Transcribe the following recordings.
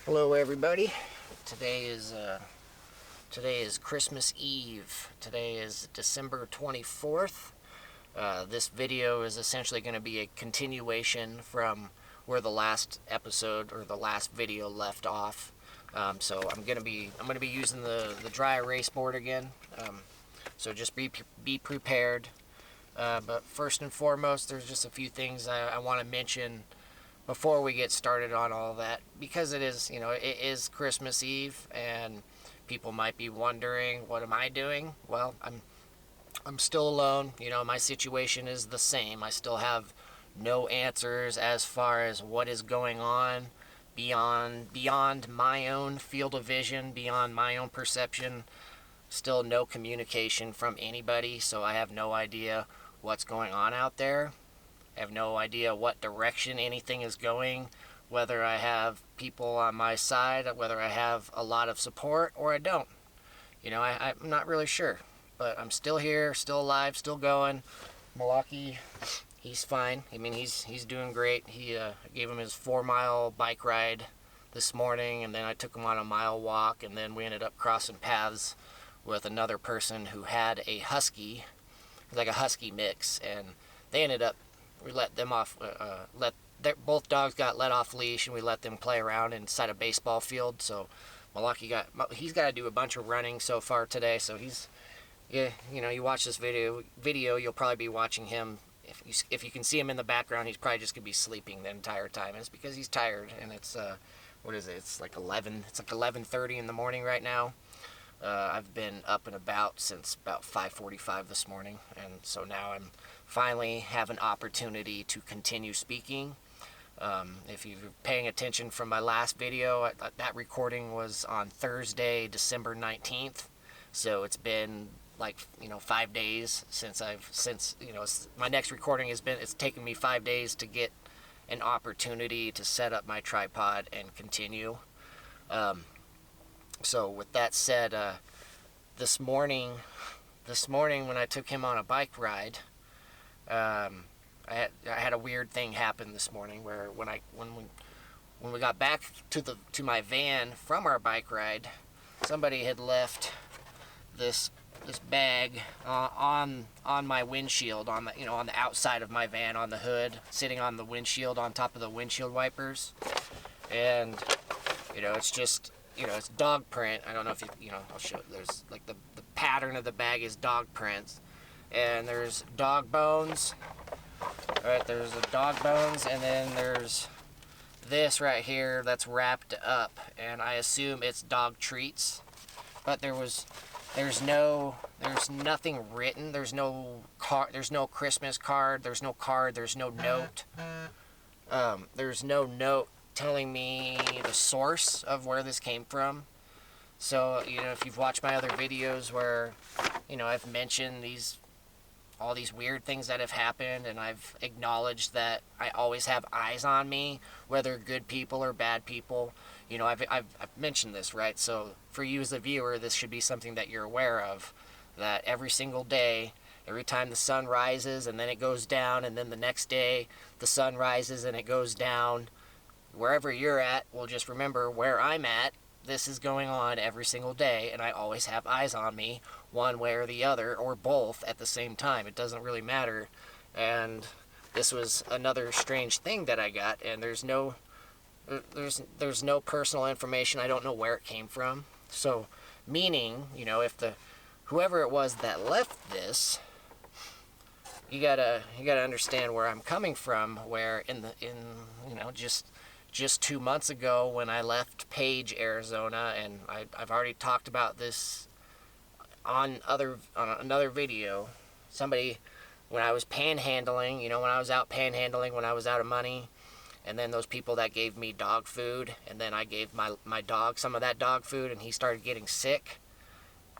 Hello everybody. Today is Christmas Eve. Today is December 24th. This video is essentially going to be a continuation from where the last episode or the last video left off. So I'm going to be using the dry erase board again. So just be prepared. But first and foremost, there's just a few things I want to mention before we get started on all that, because it is Christmas Eve, and people might be wondering, what am I doing? Well, I'm still alone. My situation is the same. I still have no answers as far as what is going on beyond my own field of vision, beyond my own perception. Still no communication from anybody, so I have no idea what's going on out there. I have no idea what direction anything is going, whether I have people on my side, whether I have a lot of support or I don't. I'm not really sure, but I'm still here, still alive, still going. Milwaukee, he's fine. He's doing great. I gave him his 4-mile bike ride this morning, and then I took him on a mile walk, and then we ended up crossing paths with another person who had a husky, like a husky mix, and we let them off. Both dogs got let off leash, and we let them play around inside a baseball field. So he's got to do a bunch of running so far today. So you watch this video, you'll probably be watching him. If you can see him in the background, he's probably just gonna be sleeping the entire time. And it's because he's tired, and it's what is it? It's like 11:30 in the morning right now. I've been up and about since about 5:45 this morning, and so now I'm finally have an opportunity to continue speaking. If you're paying attention from my last video, that recording was on Thursday, December 19th. So it's been 5 days since my next recording it's taken me 5 days to get an opportunity to set up my tripod and continue. So with that said, this morning when I took him on a bike ride, I had a weird thing happen this morning where when we got back to my van from our bike ride, somebody had left this bag on my windshield, on the outside of my van, on the hood, sitting on the windshield, on top of the windshield wipers. And it's just it's dog print. I don't know if I'll show. There's the pattern of the bag is dog prints, and there's dog bones. Right, there's the dog bones, and then there's this right here that's wrapped up, and I assume it's dog treats. But there's nothing written. There's no Christmas card. There's no card. There's no note. There's no note telling me the source of where this came from. So if you've watched my other videos where I've mentioned all these weird things that have happened, and I've acknowledged that I always have eyes on me, whether good people or bad people. I've mentioned this, right? So for you as a viewer, this should be something that you're aware of, that every single day, every time the sun rises and then it goes down, and then the next day the sun rises and it goes down, wherever you're at, well, just remember where I'm at. This is going on every single day, and I always have eyes on me, one way or the other, or both at the same time. It doesn't really matter. And this was another strange thing that I got, and there's no personal information. I don't know where it came from. So, meaning, if whoever it was that left this, you gotta understand where I'm coming from. Where just 2 months ago when I left Page, Arizona, and I've already talked about this on another video. When I was panhandling, when I was out panhandling, when I was out of money, and then those people that gave me dog food, and then I gave my dog some of that dog food, and he started getting sick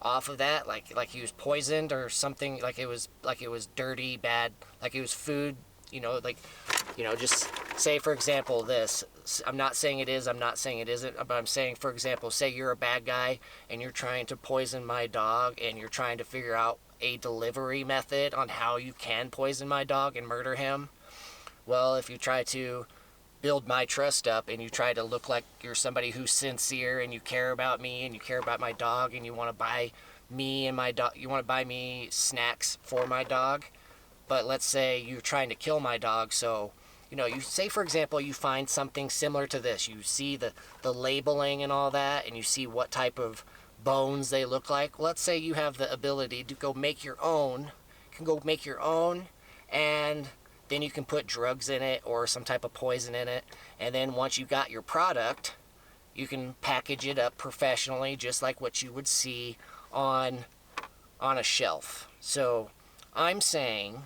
off of that, like he was poisoned or something, like it was dirty, bad, like it was food, just say, for example, this. I'm not saying it is, I'm not saying it isn't, but I'm saying, for example, say you're a bad guy and you're trying to poison my dog, and you're trying to figure out a delivery method on how you can poison my dog and murder him. Well, if you try to build my trust up, and you try to look like you're somebody who's sincere and you care about me and you care about my dog, and you want to buy me and my dog, you want to buy me snacks for my dog. But let's say you're trying to kill my dog, so you say, for example, you find something similar to this. You see the labeling and all that, and you see what type of bones they look like. Let's say you have the ability to go make your own. You can go make your own, and then you can put drugs in it or some type of poison in it. And then once you got your product, you can package it up professionally, just like what you would see on a shelf. So I'm saying,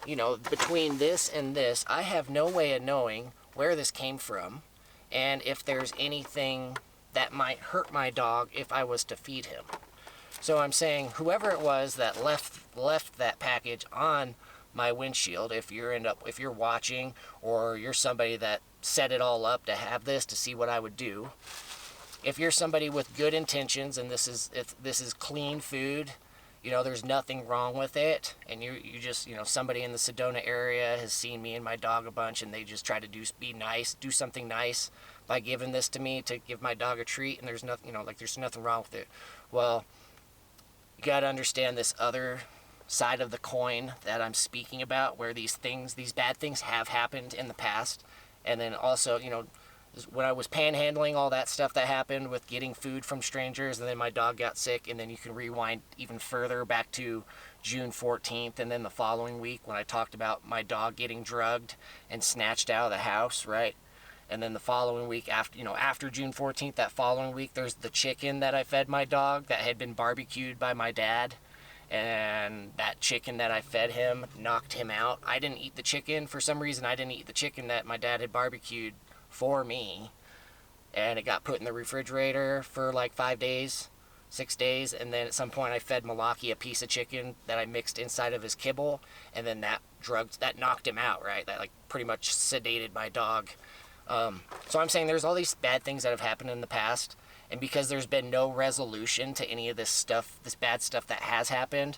between this and this, I have no way of knowing where this came from and if there's anything that might hurt my dog if I was to feed him. So I'm saying whoever it was that left that package on my windshield, if you're watching, or you're somebody that set it all up to have this to see what I would do, if you're somebody with good intentions and this is clean food, there's nothing wrong with it, and you just, somebody in the Sedona area has seen me and my dog a bunch, and they just try to be nice, do something nice by giving this to me to give my dog a treat, and there's nothing, there's nothing wrong with it. Well, you got to understand this other side of the coin that I'm speaking about, where these bad things have happened in the past. And then also, when I was panhandling, all that stuff that happened with getting food from strangers, and then my dog got sick, and then you can rewind even further back to June 14th, and then the following week when I talked about my dog getting drugged and snatched out of the house, right? And then the following week, after June 14th, that following week, there's the chicken that I fed my dog that had been barbecued by my dad. And that chicken that I fed him knocked him out. I didn't eat the chicken. For some reason, I didn't eat the chicken that my dad had barbecued for me. And it got put in the refrigerator for like 5 days, 6 days. And then at some point, I fed Malaki a piece of chicken that I mixed inside of his kibble. And then that knocked him out, right? That pretty much sedated my dog. So I'm saying there's all these bad things that have happened in the past. And because there's been no resolution to any of this stuff, this bad stuff that has happened,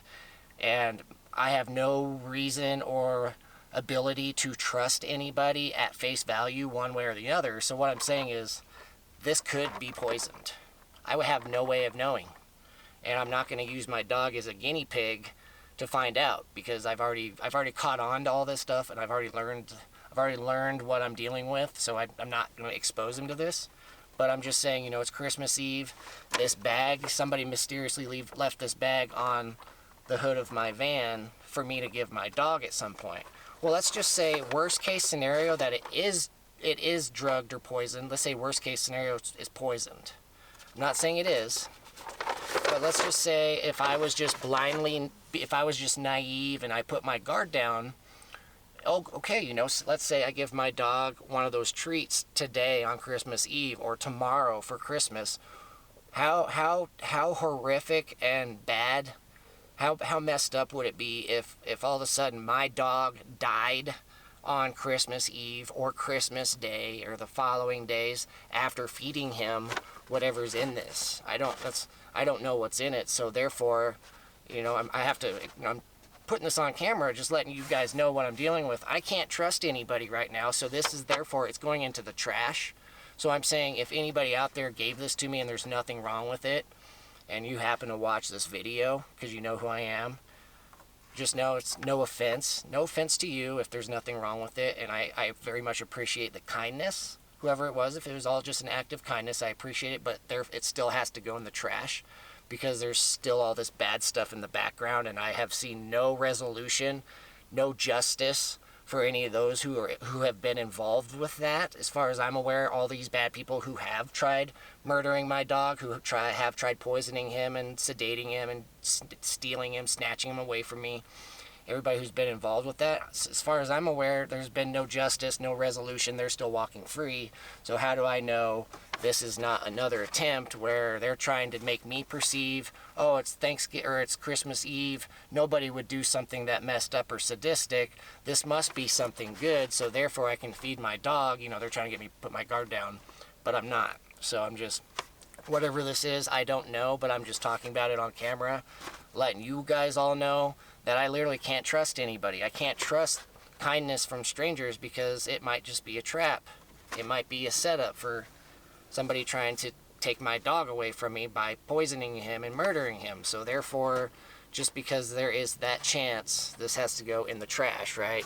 and I have no reason or ability to trust anybody at face value one way or the other. So what I'm saying is, this could be poisoned. I would have no way of knowing. And I'm not going to use my dog as a guinea pig to find out, because I've already caught on to all this stuff, and I've already learned what I'm dealing with, so I'm not going to expose him to this. But I'm just saying, it's Christmas Eve. This bag, somebody mysteriously left this bag on the hood of my van for me to give my dog at some point. Well, let's just say worst case scenario that it is drugged or poisoned. Let's say worst case scenario is poisoned. I'm not saying it is, but let's just say if I was just naive and I put my guard down, oh, okay, let's say I give my dog one of those treats today on Christmas Eve or tomorrow for Christmas. How horrific and bad, how messed up would it be if all of a sudden my dog died on Christmas Eve or Christmas Day or the following days after feeding him whatever's in this? I don't know what's in it, so therefore, I'm putting this on camera, just letting you guys know what I'm dealing with. I can't trust anybody right now, so this is therefore it's going into the trash. So I'm saying if anybody out there gave this to me and there's nothing wrong with it, and you happen to watch this video because you know who I am, just know it's no offense to you if there's nothing wrong with it, and I very much appreciate the kindness, whoever it was. If it was all just an act of kindness, I appreciate it, but it still has to go in the trash, because there's still all this bad stuff in the background, and I have seen no resolution, no justice for any of those who have been involved with that. As far as I'm aware, all these bad people who have tried murdering my dog, who have tried poisoning him and sedating him and stealing him, snatching him away from me, everybody who's been involved with that, as far as I'm aware, there's been no justice, no resolution. They're still walking free. So how do I know this is not another attempt where they're trying to make me perceive, oh, it's Thanksgiving or it's Christmas Eve, nobody would do something that messed up or sadistic. This must be something good, so therefore I can feed my dog. They're trying to get me to put my guard down, but I'm not. So I'm just, whatever this is, I don't know, but I'm just talking about it on camera, letting you guys all know that I literally can't trust anybody. I can't trust kindness from strangers, because it might just be a trap. It might be a setup for somebody trying to take my dog away from me by poisoning him and murdering him. So therefore, just because there is that chance, this has to go in the trash, right?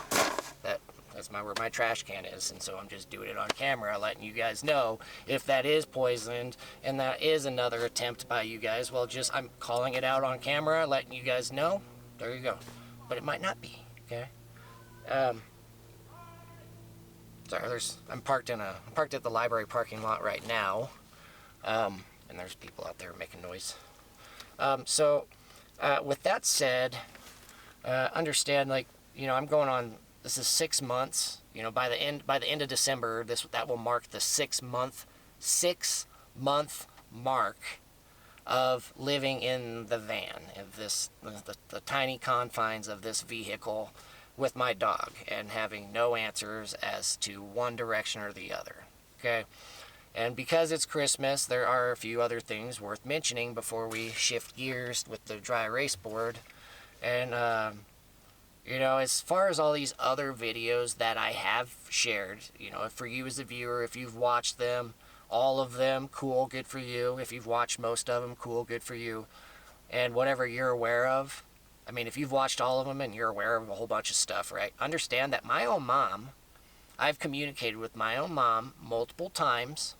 That's where my trash can is, and so I'm just doing it on camera, letting you guys know if that is poisoned and that is another attempt by you guys. Well, I'm calling it out on camera, letting you guys know. There you go. But it might not be, okay? Sorry, I'm parked at the library parking lot right now, and there's people out there making noise. With that said, understand, like, I'm going on. This is 6 months. By the end of December, that will mark the 6-month mark of living in the van, of the tiny confines of this vehicle with my dog, and having no answers as to one direction or the other. Okay? And because it's Christmas, there are a few other things worth mentioning before we shift gears with the dry erase board. And as far as all these other videos that I have shared, for you as a viewer, if you've watched them, all of them, cool, good for you. If you've watched most of them, cool, good for you. And whatever you're aware of, if you've watched all of them and you're aware of a whole bunch of stuff, right? Understand that my own mom, I've communicated with my own mom multiple times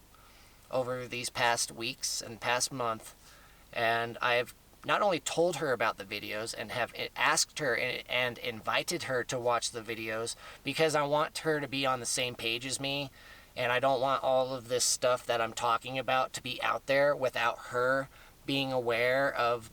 over these past weeks and past month, and I've not only told her about the videos and have asked her and invited her to watch the videos, because I want her to be on the same page as me, and I don't want all of this stuff that I'm talking about to be out there without her being aware of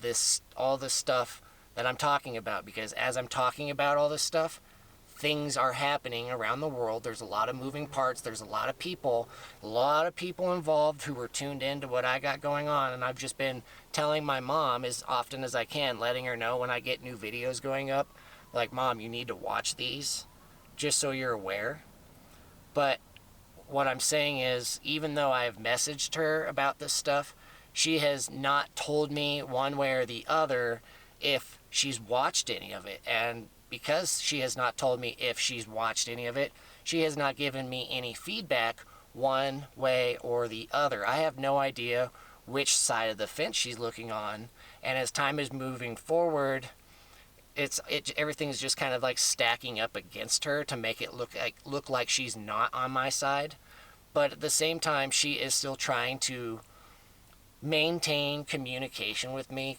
all this stuff that I'm talking about. Because as I'm talking about all this stuff, things are happening around the world. There's a lot of moving parts. There's a lot of people involved who were tuned in to what I got going on. And I've just been telling my mom as often as I can, letting her know when I get new videos going up, like, Mom, you need to watch these just so you're aware. But what I'm saying is, even though I've messaged her about this stuff, she has not told me one way or the other if she's watched any of it. And because she has not told me if she's watched any of it, she has not given me any feedback one way or the other. I have no idea which side of the fence she's looking on. And as time is moving forward, everything's just kind of like stacking up against her to make it look like she's not on my side. But at the same time, she is still trying to maintain communication with me,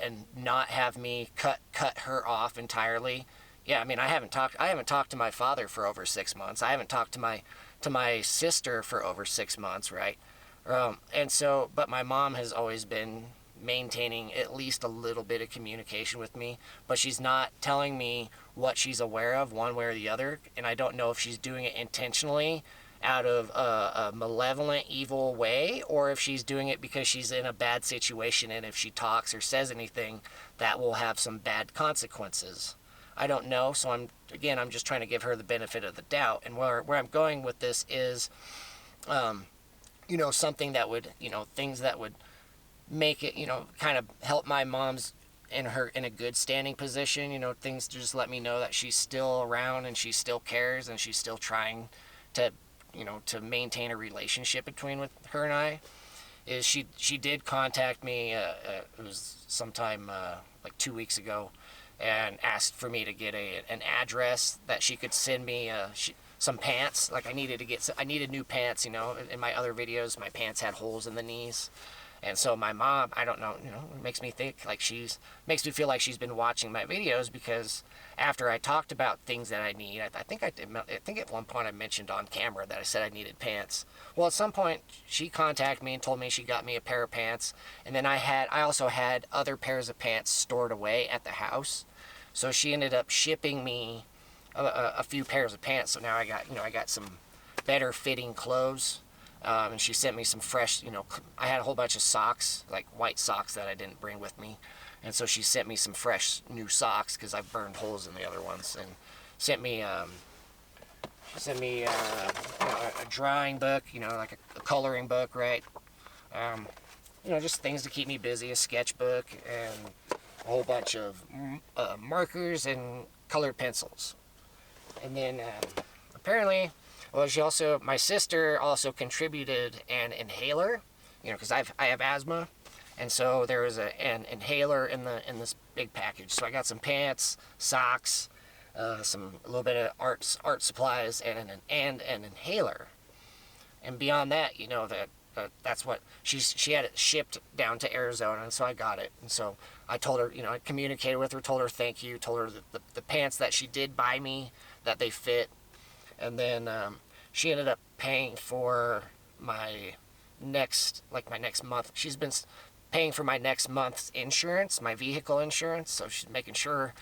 and not have me cut her off entirely. Yeah, I haven't talked to my father for over 6 months. I haven't talked to my sister for over 6 months, right? But my mom has always been maintaining at least a little bit of communication with me, but she's not telling me what she's aware of one way or the other, and I don't know if she's doing it intentionally out of a malevolent, evil way, or if she's doing it because she's in a bad situation, and if she talks or says anything, that will have some bad consequences. I don't know, so I'm just trying to give her the benefit of the doubt. And where I'm going with this is, something that would, things that would make it, kind of help my mom's in a good standing position, things to just let me know that she's still around and she still cares and she's still trying to, to maintain a relationship between her and I, is she did contact me, it was sometime like 2 weeks ago, and asked for me to get an address that she could send me some pants. Like, I needed new pants, in my other videos, my pants had holes in the knees. And so my mom, I don't know, it makes me think like makes me feel like she's been watching my videos, because after I talked about things that I need, I think at one point I mentioned on camera that I said I needed pants. Well, at some point she contacted me and told me she got me a pair of pants, and then I also had other pairs of pants stored away at the house. So she ended up shipping me a few pairs of pants. So now I got some better fitting clothes. And she sent me some fresh, I had a whole bunch of socks, like white socks that I didn't bring with me. And so she sent me some fresh new socks, because I burned holes in the other ones, and sent me a drawing book, like a coloring book, right? Just things to keep me busy, a sketchbook, and a whole bunch of markers and colored pencils. And then apparently, well, my sister also contributed an inhaler, because I have asthma, and so there was an inhaler in this big package. So I got some pants, socks, a little bit of art supplies, and an inhaler. And beyond that, that's what she had it shipped down to Arizona, and so I got it. And so I told her, I communicated with her, told her thank you, told her that the pants that she did buy me, that they fit. And then she ended up paying for my next month. She's been paying for my next month's insurance, my vehicle insurance. So she's making sure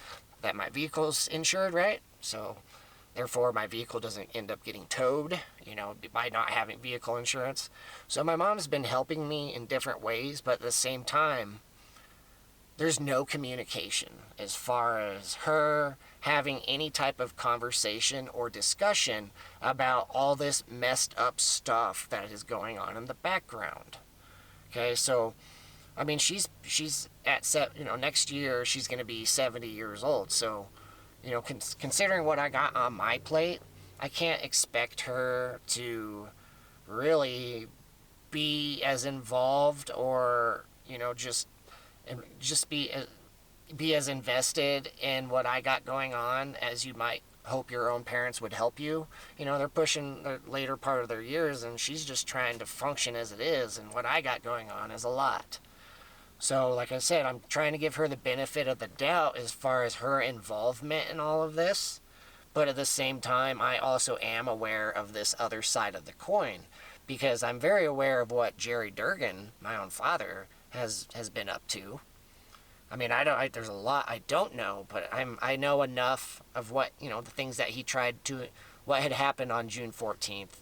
that my vehicle's insured, right? So therefore my vehicle doesn't end up getting towed, by not having vehicle insurance. So my mom's been helping me in different ways, but at the same time, there's no communication as far as her having any type of conversation or discussion about all this messed up stuff that is going on in the background. Okay, so I mean, she's at next year she's going to be 70 years old. So, considering what I got on my plate, I can't expect her to really be as involved or just be as invested in what I got going on as you might hope your own parents would help you. They're pushing the later part of their years, and she's just trying to function as it is, and what I got going on is a lot. So, like I said, I'm trying to give her the benefit of the doubt as far as her involvement in all of this. But at the same time, I also am aware of this other side of the coin, because I'm very aware of what Jerry Durgan, my own father, has been up to. I mean, there's a lot I don't know, but I know enough of what, the things that he what had happened on June 14th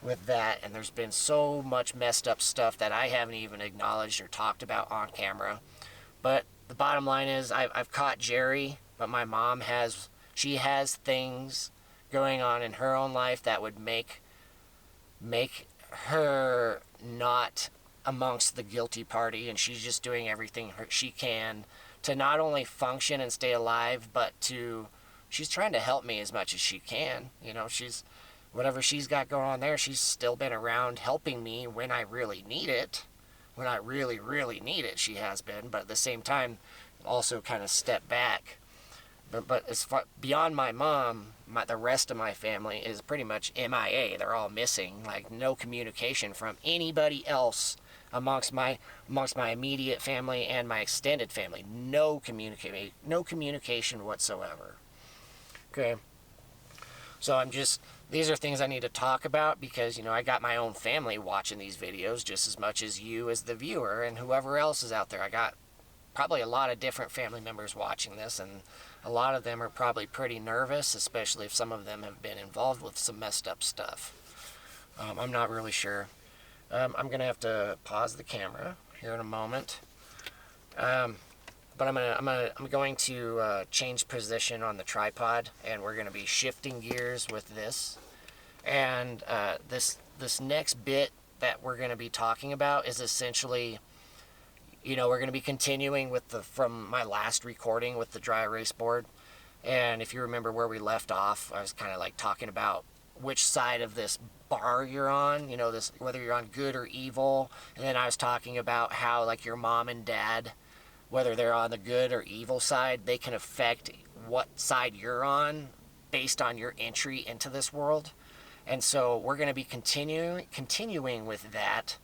with that, and there's been so much messed up stuff that I haven't even acknowledged or talked about on camera. But the bottom line is, I've caught Jerry, but my mom has things going on in her own life that would make her not amongst the guilty party, and she's just doing everything she can to not only function and stay alive, but she's trying to help me as much as she can. Whatever she's got going on there, she's still been around helping me when I really need it. When I really, really need it, she has been. But at the same time, also kind of step back. But as far beyond my mom, the rest of my family is pretty much MIA. They're all missing. Like, no communication from anybody else amongst my immediate family and my extended family. No communication whatsoever. Okay. So these are things I need to talk about because, I got my own family watching these videos just as much as you as the viewer and whoever else is out there. I got probably a lot of different family members watching this, and a lot of them are probably pretty nervous, especially if some of them have been involved with some messed up stuff. I'm not really sure. I'm going to have to pause the camera here in a moment. But I'm going to change position on the tripod, and we're going to be shifting gears with this. And this next bit that we're going to be talking about is essentially, we're going to be continuing from my last recording with the dry erase board. And if you remember where we left off, I was kind of like talking about which side of this bar you're on, whether you're on good or evil. And then I was talking about how, like, your mom and dad, whether they're on the good or evil side, they can affect what side you're on based on your entry into this world. And so we're going to be continuing with that.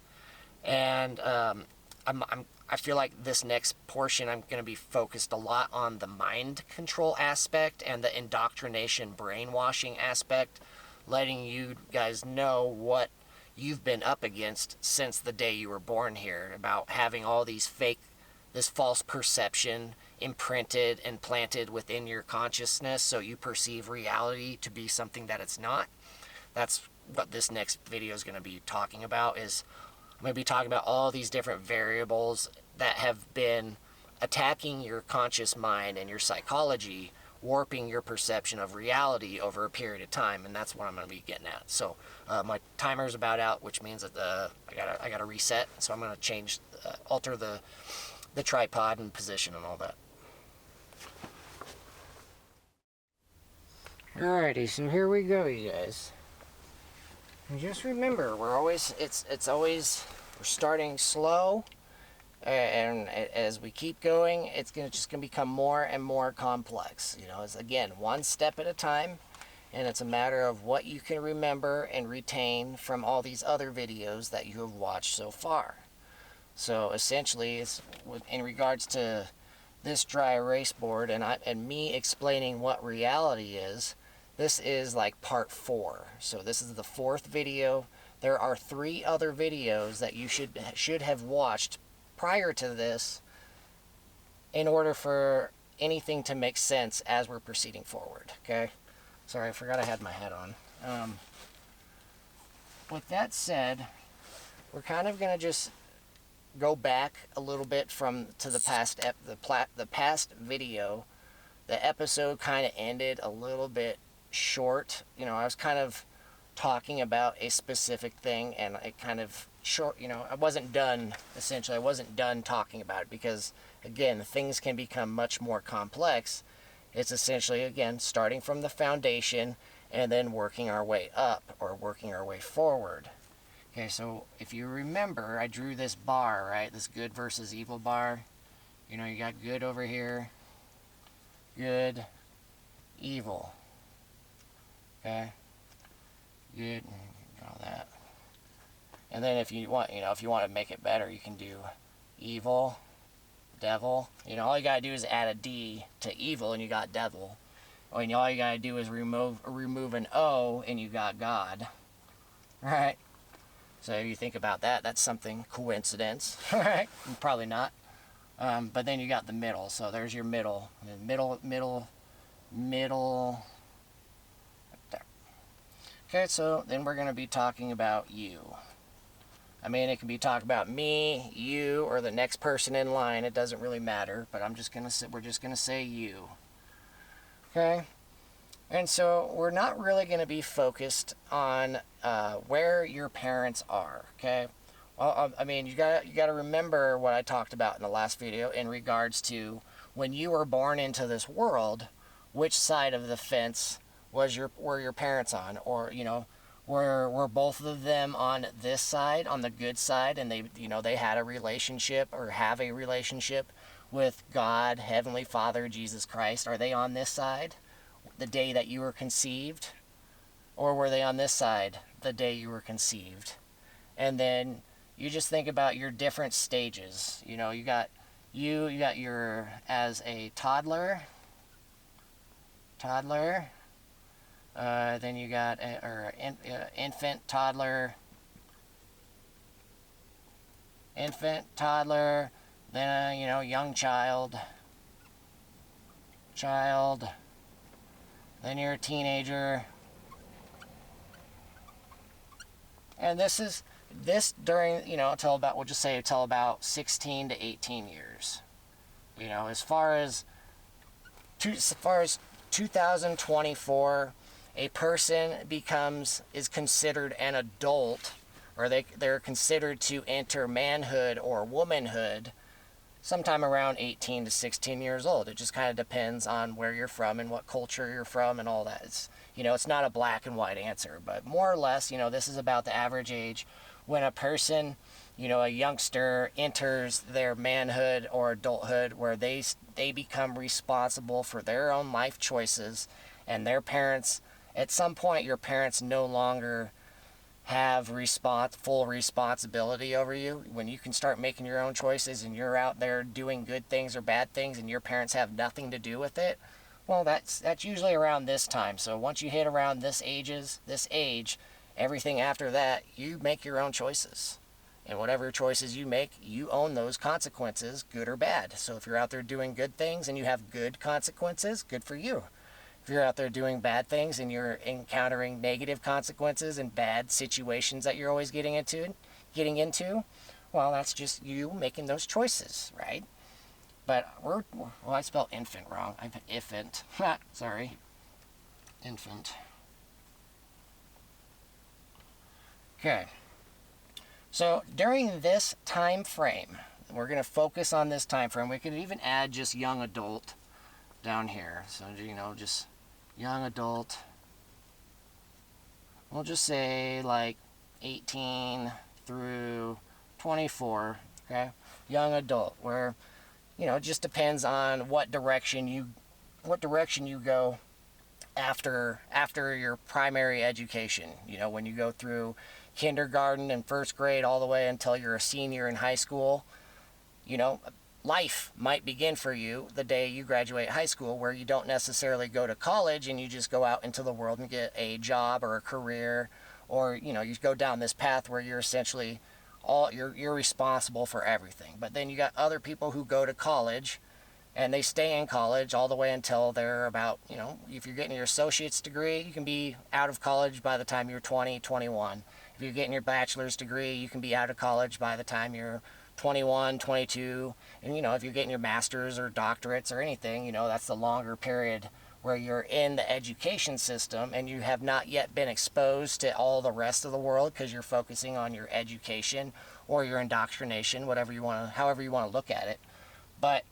And I feel like this next portion, I'm going to be focused a lot on the mind control aspect and the indoctrination brainwashing aspect, letting you guys know what you've been up against since the day you were born here, about having all this false perception imprinted and planted within your consciousness, so you perceive reality to be something that it's not. That's what this next video is going to be talking about. I'm going to be talking about all these different variables that have been attacking your conscious mind and your psychology, warping your perception of reality over a period of time, and that's what I'm going to be getting at. So my timer's about out, which means that I got to reset. So I'm going to alter the tripod and position and all that. Alrighty, so here we go, you guys. And just remember, we're always, it's always, we're starting slow, and as we keep going, it's just gonna become more and more complex. You know, it's again, one step at a time, and it's a matter of what you can remember and retain from all these other videos that you have watched so far. So essentially, it's in regards to this dry erase board and me explaining what reality is. This is like part 4. So this is the 4th video. There are 3 other videos that you should have watched prior to this in order for anything to make sense as we're proceeding forward. Okay? Sorry, I forgot I had my hat on. With that said, we're kind of going to just go back a little bit to the past video. The episode kind of ended a little bit short. You know, I was kind of talking about a specific thing, and it kind of short, you know, I wasn't done talking about it, because again, things can become much more complex. It's essentially, again, starting from the foundation and then working our way up or working our way forward. Okay, so if you remember, I drew this bar, right? This good versus evil bar. You know, you got good over here, good, evil. Okay, good, draw that. And then if you want, you know, if you want to make it better, you can do evil, devil. You know, all you gotta do is add a D to evil, and you got devil. And all you gotta do is remove an O, and you got God. Right? So if you think about that, that's something coincidence, right? Probably not. But then you got the middle. So there's your middle. Middle. There. Okay, so then we're going to be talking about you. I mean, it can be talking about me, you, or the next person in line. It doesn't really matter. But we're just gonna say you. Okay. And so we're not really going to be focused on where your parents are, okay? Well, I mean, you gotta remember what I talked about in the last video in regards to when you were born into this world, which side of the fence were your parents on, or you know, were both of them on this side, on the good side, and they had a relationship or have a relationship with God, Heavenly Father, Jesus Christ? Are they on this side the day that you were conceived, or were they on this side the day you were conceived? And then you just think about your different stages. You know, you got your as a toddler, then you got infant, toddler, then you know, young child, then you're a teenager, and this during, you know, we'll just say till about 16 to 18 years. You know, as far as 2024, a person is considered an adult, or they're considered to enter manhood or womanhood sometime around 18 to 16 years old. It just kind of depends on where you're from and what culture you're from and all that. It's not a black and white answer, but more or less, you know, this is about the average age when a person, you know, a youngster enters their manhood or adulthood, where they become responsible for their own life choices, and their parents, at some point, your parents no longer have full responsibility over you. When you can start making your own choices and you're out there doing good things or bad things and your parents have nothing to do with it, well, that's usually around this time. So once you hit around this age, everything after that, you make your own choices. And whatever choices you make, you own those consequences, good or bad. So if you're out there doing good things and you have good consequences, good for you. If you're out there doing bad things and you're encountering negative consequences and bad situations that you're always getting into, well, that's just you making those choices, right? But I spelled infant wrong. I put infant. Sorry. Infant. Okay. So during this time frame, we're going to focus on this time frame. We could even add just young adult down here. So, you know, just young adult, we'll just say like 18 through 24, okay? Young adult, where, it just depends on what direction you go after your primary education. When you go through kindergarten and first grade all the way until you're a senior in high school, life might begin for you the day you graduate high school, where you don't necessarily go to college and you just go out into the world and get a job or a career, or you go down this path where you're essentially you're responsible for everything. But then you got other people who go to college and they stay in college all the way until they're about, if you're getting your associate's degree, you can be out of college by the time you're 20, 21. If you're getting your bachelor's degree, you can be out of college by the time you're 21, 22. And, if you're getting your master's or doctorates or anything, that's the longer period where you're in the education system and you have not yet been exposed to all the rest of the world because you're focusing on your education or your indoctrination, however you want to look at it. But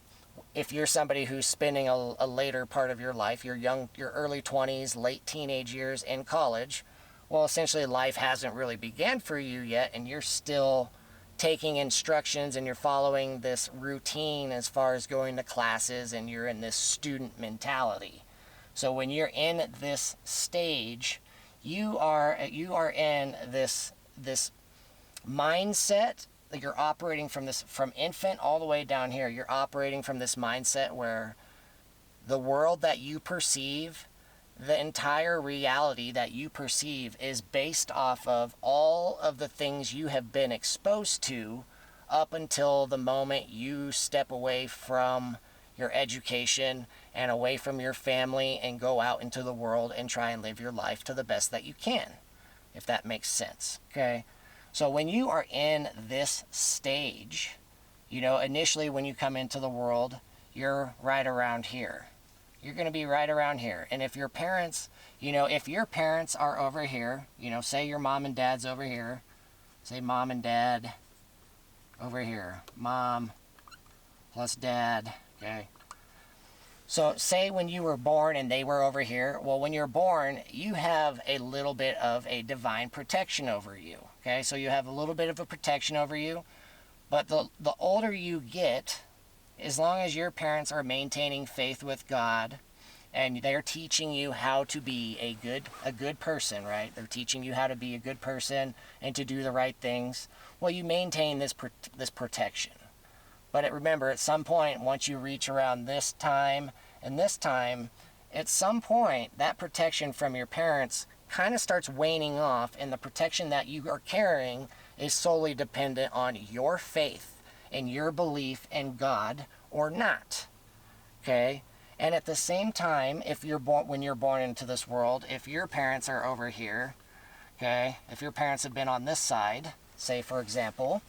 if you're somebody who's spending a later part of your life, your early 20s, late teenage years in college, well, essentially life hasn't really began for you yet, and you're still taking instructions and you're following this routine as far as going to classes, and you're in this student mentality. So when you're in this stage, you are in this mindset. You're operating from infant all the way down here. You're operating from this mindset where the world that you perceive, the entire reality that you perceive, is based off of all of the things you have been exposed to up until the moment you step away from your education and away from your family and go out into the world and try and live your life to the best that you can, if that makes sense, okay? So when you are in this stage, initially when you come into the world, you're right around here. You're going to be right around here. And if your parents, are over here, say your mom and dad's over here, say mom and dad over here, mom plus dad, okay? So say when you were born and they were over here, well, when you're born, you have a little bit of a divine protection over you, okay? So you have a little bit of a protection over you, but the older you get, as long as your parents are maintaining faith with God and they're teaching you how to be a good person, right? They're teaching you how to be a good person and to do the right things. Well, you maintain this protection. But remember, at some point, once you reach around this time and this time, at some point, that protection from your parents kind of starts waning off, and the protection that you are carrying is solely dependent on your faith and your belief in God or not, okay? And at the same time, when you're born into this world, if your parents are over here, okay, if your parents have been on this side, say for example,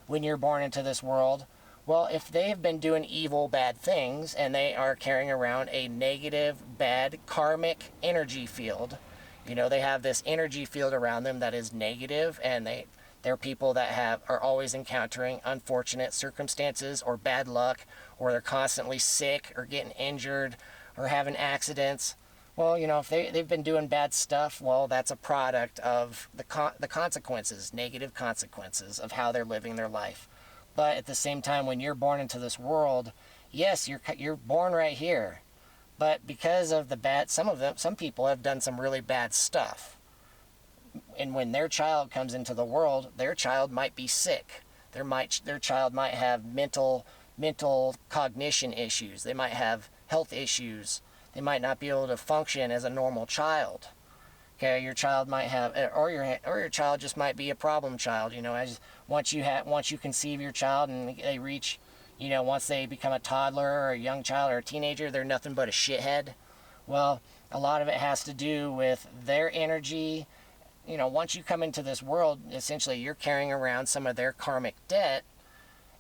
when you're born into this world, well, if they have been doing evil, bad things, and they are carrying around a negative, bad, karmic energy field, they have this energy field around them that is negative, and they're people that are always encountering unfortunate circumstances or bad luck, or they're constantly sick or getting injured or having accidents. Well, if they've been doing bad stuff, well, that's a product of the consequences, negative consequences of how they're living their life. But at the same time, when you're born into this world, yes, you're born right here. But because of some people have done some really bad stuff. And when their child comes into the world, their child might be sick. Their child might have mental cognition issues. They might have health issues. They might not be able to function as a normal child. Okay, your child might have, or your child just might be a problem child. Once you conceive your child and they reach, once they become a toddler or a young child or a teenager, they're nothing but a shithead. Well, a lot of it has to do with their energy. Once you come into this world, essentially you're carrying around some of their karmic debt,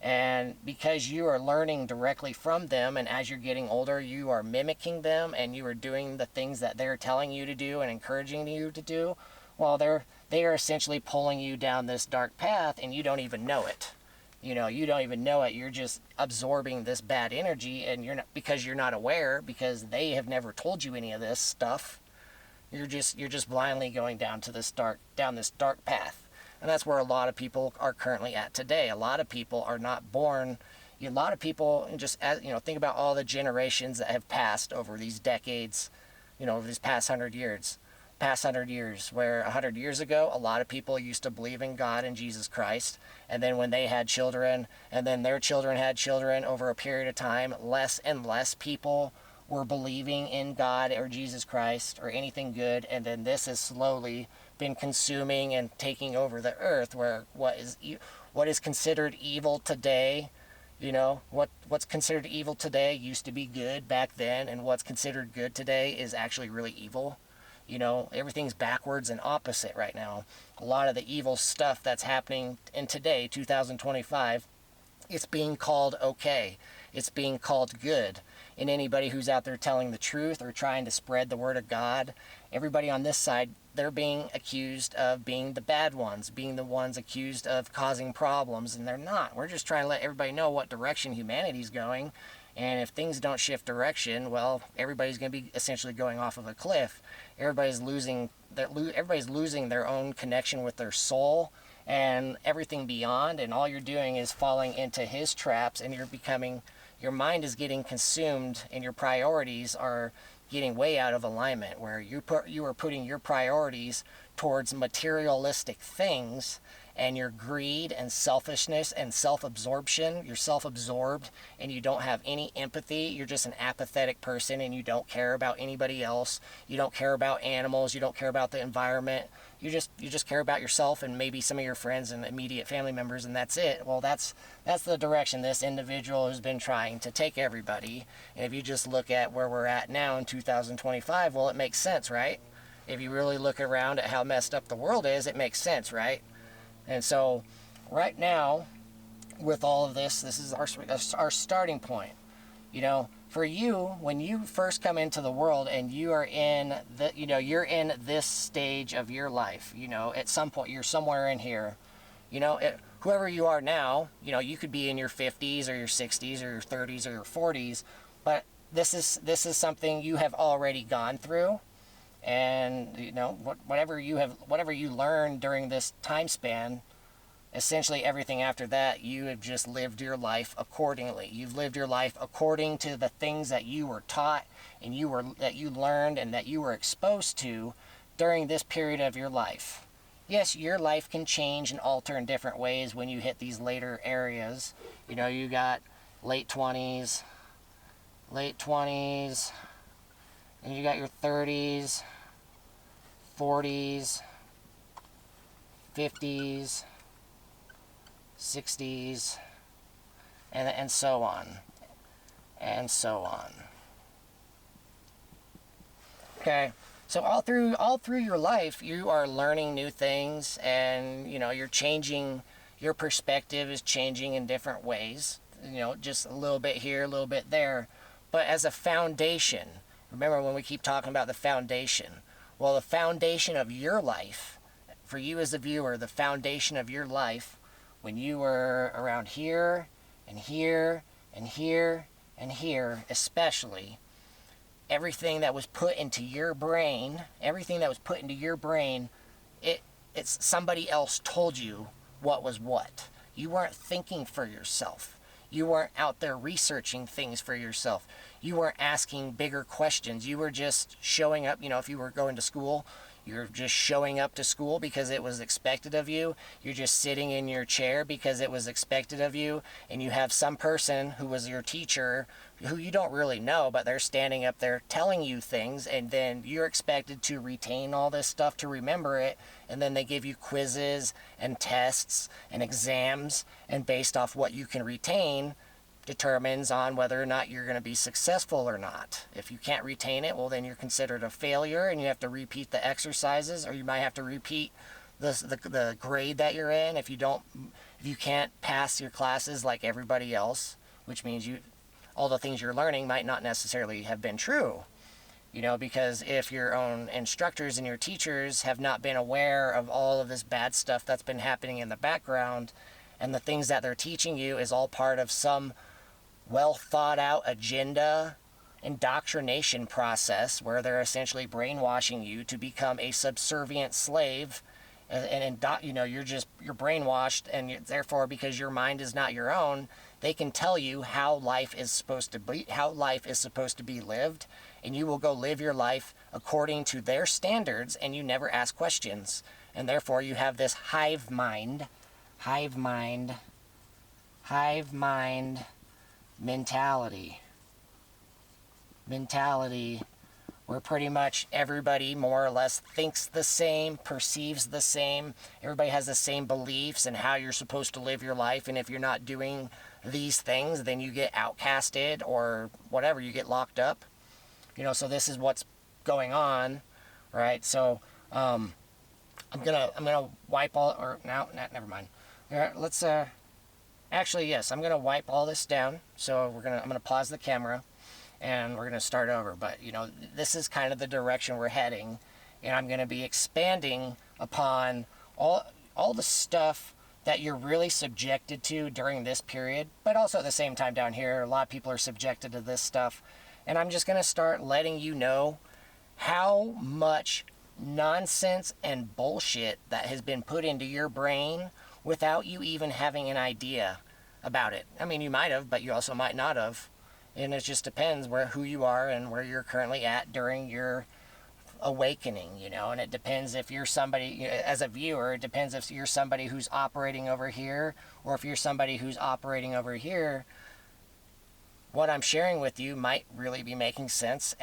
and because you are learning directly from them, and as you're getting older, you are mimicking them, and you are doing the things that they're telling you to do and encouraging you to do, well, they are essentially pulling you down this dark path, and you don't even know it. You know, you don't even know it. You're just absorbing this bad energy, and you're not, because you're not aware, because they have never told you any of this stuff. You're just blindly going down this dark path. And that's where a lot of people are currently at today. A lot of people are not born. A lot of people, just as you know, think about all the generations that have passed over these decades, you know, over these past 100 years. Where 100 years ago, a lot of people used to believe in God and Jesus Christ, and then when they had children, and then their children had children, over a period of time, less and less people were believing in God or Jesus Christ or anything good, and then this has slowly been consuming and taking over the earth, where what is considered evil today, you know, what's considered evil today used to be good back then, and what's considered good today is actually really evil. You know, everything's backwards and opposite right now. A lot of the evil stuff that's happening in today, 2025, it's being called okay. It's being called good. And anybody who's out there telling the truth or trying to spread the word of God, everybody on this side, they're being accused of being the bad ones, being the ones accused of causing problems, and they're not. We're just trying to let everybody know what direction humanity's going. And if things don't shift direction, well, everybody's going to be essentially going off of a cliff. Everybody's losing their own connection with their soul and everything beyond, and all you're doing is falling into his traps, and your mind is getting consumed, and your priorities are getting way out of alignment, where you are putting your priorities towards materialistic things, and your greed and selfishness and self-absorption, you're self-absorbed, and you don't have any empathy. You're just an apathetic person, and you don't care about anybody else. You don't care about animals. You don't care about the environment. You just care about yourself and maybe some of your friends and immediate family members, and that's it. Well, that's the direction this individual has been trying to take everybody. And if you just look at where we're at now in 2025, well, it makes sense, right? If you really look around at how messed up the world is, it makes sense, right? And so right now, with all of this is our starting point. You know, for you, when you first come into the world and you are you're in this stage of your life, you know, at some point you're somewhere in here, you know, whoever you are now, you know, you could be in your 50s or your 60s or your 30s or your 40s, but this is something you have already gone through. And, you know, whatever you learned during this time span, essentially everything after that, you have just lived your life accordingly. You've lived your life according to the things that you were taught and that you learned and that you were exposed to during this period of your life. Yes, your life can change and alter in different ways when you hit these later areas. You know, you got late 20s, and you got your 30s, 40s, 50s, 60s, and so on, and so on. Okay, so all through your life, you are learning new things, and you know, you're changing. Your perspective is changing in different ways. You know, just a little bit here, a little bit there, but as a foundation. Remember when we keep talking about the foundation? Well, the foundation of your life, for you as a viewer, the foundation of your life, when you were around here, and here, and here, and here, especially, everything that was put into your brain, it's somebody else told you what was what. You weren't thinking for yourself. You weren't out there researching things for yourself. You weren't asking bigger questions. You were just showing up. You know, if you were going to school, you're just showing up to school because it was expected of you. You're just sitting in your chair because it was expected of you. And you have some person who was your teacher who you don't really know, but they're standing up there telling you things, and then you're expected to retain all this stuff, to remember it, and then they give you quizzes and tests and exams, and based off what you can retain determines on whether or not you're going to be successful or not. If you can't retain it, well, then you're considered a failure, and you have to repeat the exercises, or you might have to repeat the grade that you're in if you can't pass your classes like everybody else, which means all the things you're learning might not necessarily have been true. You know, because if your own instructors and your teachers have not been aware of all of this bad stuff that's been happening in the background, And the things that they're teaching you is all part of some well thought out agenda indoctrination process where they're essentially brainwashing you to become a subservient slave. You're brainwashed, and therefore, because your mind is not your own, they can tell you how life is supposed to be lived, and you will go live your life according to their standards, and you never ask questions. And therefore, you have this hive mind mentality where pretty much everybody more or less thinks the same, perceives the same. Everybody has the same beliefs and how you're supposed to live your life. And if you're not doing these things, then you get outcasted or whatever, you get locked up. So this is what's going on, right? So I'm gonna wipe all, or no, never mind. All right, let's actually, yes, I'm gonna wipe all this down. So I'm gonna pause the camera, and we're going to start over. But, this is kind of the direction we're heading, and I'm going to be expanding upon all the stuff that you're really subjected to during this period, but also at the same time down here, a lot of people are subjected to this stuff, and I'm just going to start letting you know how much nonsense and bullshit that has been put into your brain without you even having an idea about it. I mean, you might have, but you also might not have. And it just depends who you are and where you're currently at during your awakening, and it depends if you're somebody, as a viewer, it depends if you're somebody who's operating over here, or if you're somebody who's operating over here. What I'm sharing with you might really be making sense,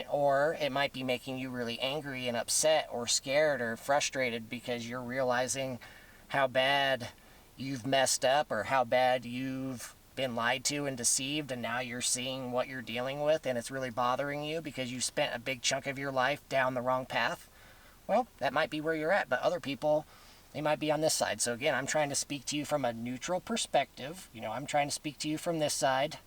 or it might be making you really angry and upset or scared or frustrated because you're realizing how bad you've messed up or how bad you've been lied to and deceived, and now you're seeing what you're dealing with, and it's really bothering you because you spent a big chunk of your life down the wrong path. Well, that might be where you're at, but other people, they might be on this side. So again, I'm trying to speak to you from a neutral perspective. I'm trying to speak to you from this side.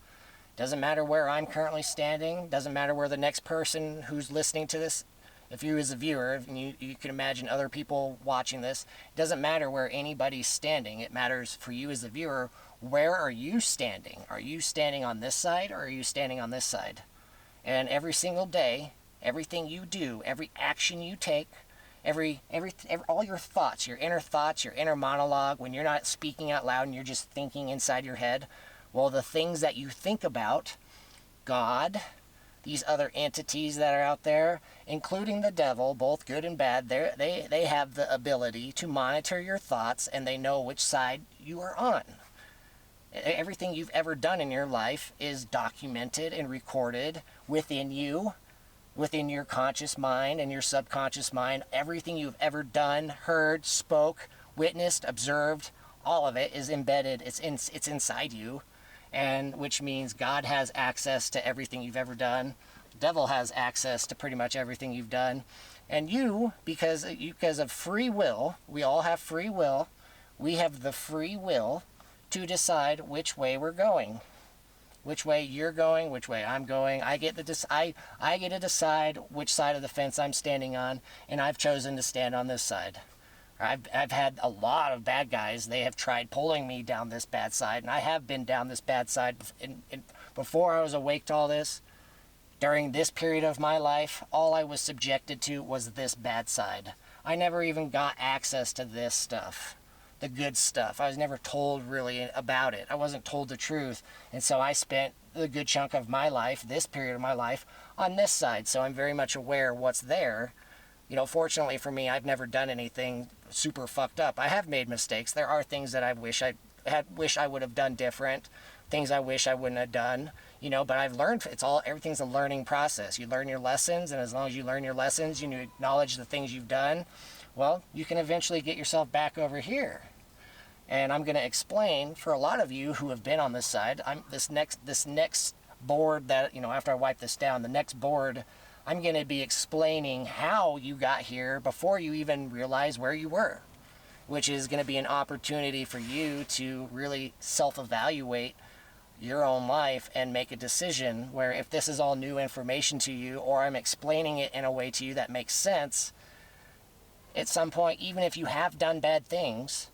Doesn't matter where I'm currently standing, doesn't matter where the next person who's listening to this, if you as a viewer, and you can imagine other people watching this, it doesn't matter where anybody's standing. It matters for you as a viewer, where are you standing? Are you standing on this side, or are you standing on this side? And every single day, everything you do, every action you take, all your thoughts, your inner monologue, when you're not speaking out loud and you're just thinking inside your head, well, the things that you think about, God, these other entities that are out there, including the devil, both good and bad, they have the ability to monitor your thoughts, and they know which side you are on. Everything you've ever done in your life is documented and recorded within you, within your conscious mind and your subconscious mind. Everything you've ever done, heard, spoke, witnessed, observed, all of it is embedded. It's inside you, and which means God has access to everything you've ever done. The devil has access to pretty much everything you've done. And because of free will, we all have free will. We have the free will to decide which way we're going, which way you're going, which way I'm going. I get to decide which side of the fence I'm standing on, and I've chosen to stand on this side. I've had a lot of bad guys. They have tried pulling me down this bad side, and I have been down this bad side. Before I was awake to all this, during this period of my life, all I was subjected to was this bad side. I never even got access to this stuff, the good stuff. I was never told really about it. I wasn't told the truth. And so I spent the good chunk of my life, this period of my life, on this side. So I'm very much aware of what's there. Fortunately for me, I've never done anything super fucked up. I have made mistakes. There are things that I wish I would have done different, things I wish I wouldn't have done, but I've learned. Everything's a learning process. You learn your lessons, and as long as you learn your lessons, you acknowledge the things you've done, well, you can eventually get yourself back over here. And I'm going to explain for a lot of you who have been on this side. This next board that, after I wipe this down, the next board, I'm going to be explaining how you got here before you even realize where you were, which is going to be an opportunity for you to really self-evaluate your own life and make a decision where, if this is all new information to you, or I'm explaining it in a way to you that makes sense, at some point, even if you have done bad things,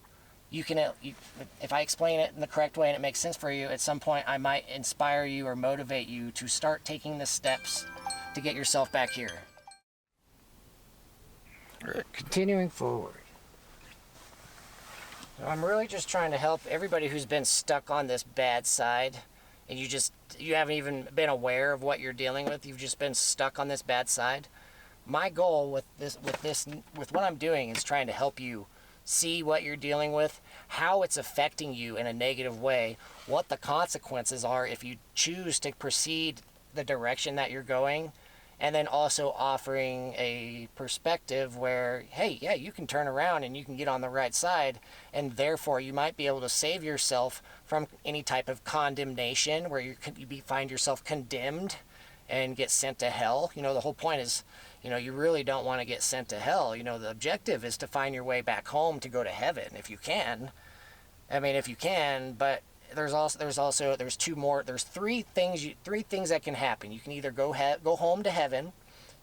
if I explain it in the correct way and it makes sense for you, at some point I might inspire you or motivate you to start taking the steps to get yourself back here. Continuing forward. So I'm really just trying to help everybody who's been stuck on this bad side, and you haven't even been aware of what you're dealing with. You've just been stuck on this bad side. My goal with what I'm doing is trying to help you see what you're dealing with, how it's affecting you in a negative way, what the consequences are if you choose to proceed the direction that you're going, and then also offering a perspective where, hey, yeah, you can turn around and you can get on the right side, and therefore you might be able to save yourself from any type of condemnation where you find yourself condemned and get sent to hell. You know, the whole point is, you know, you really don't want to get sent to hell. You know, the objective is to find your way back home to go to heaven if you can. I mean, if you can, but there's three things that can happen. You can either go home to heaven,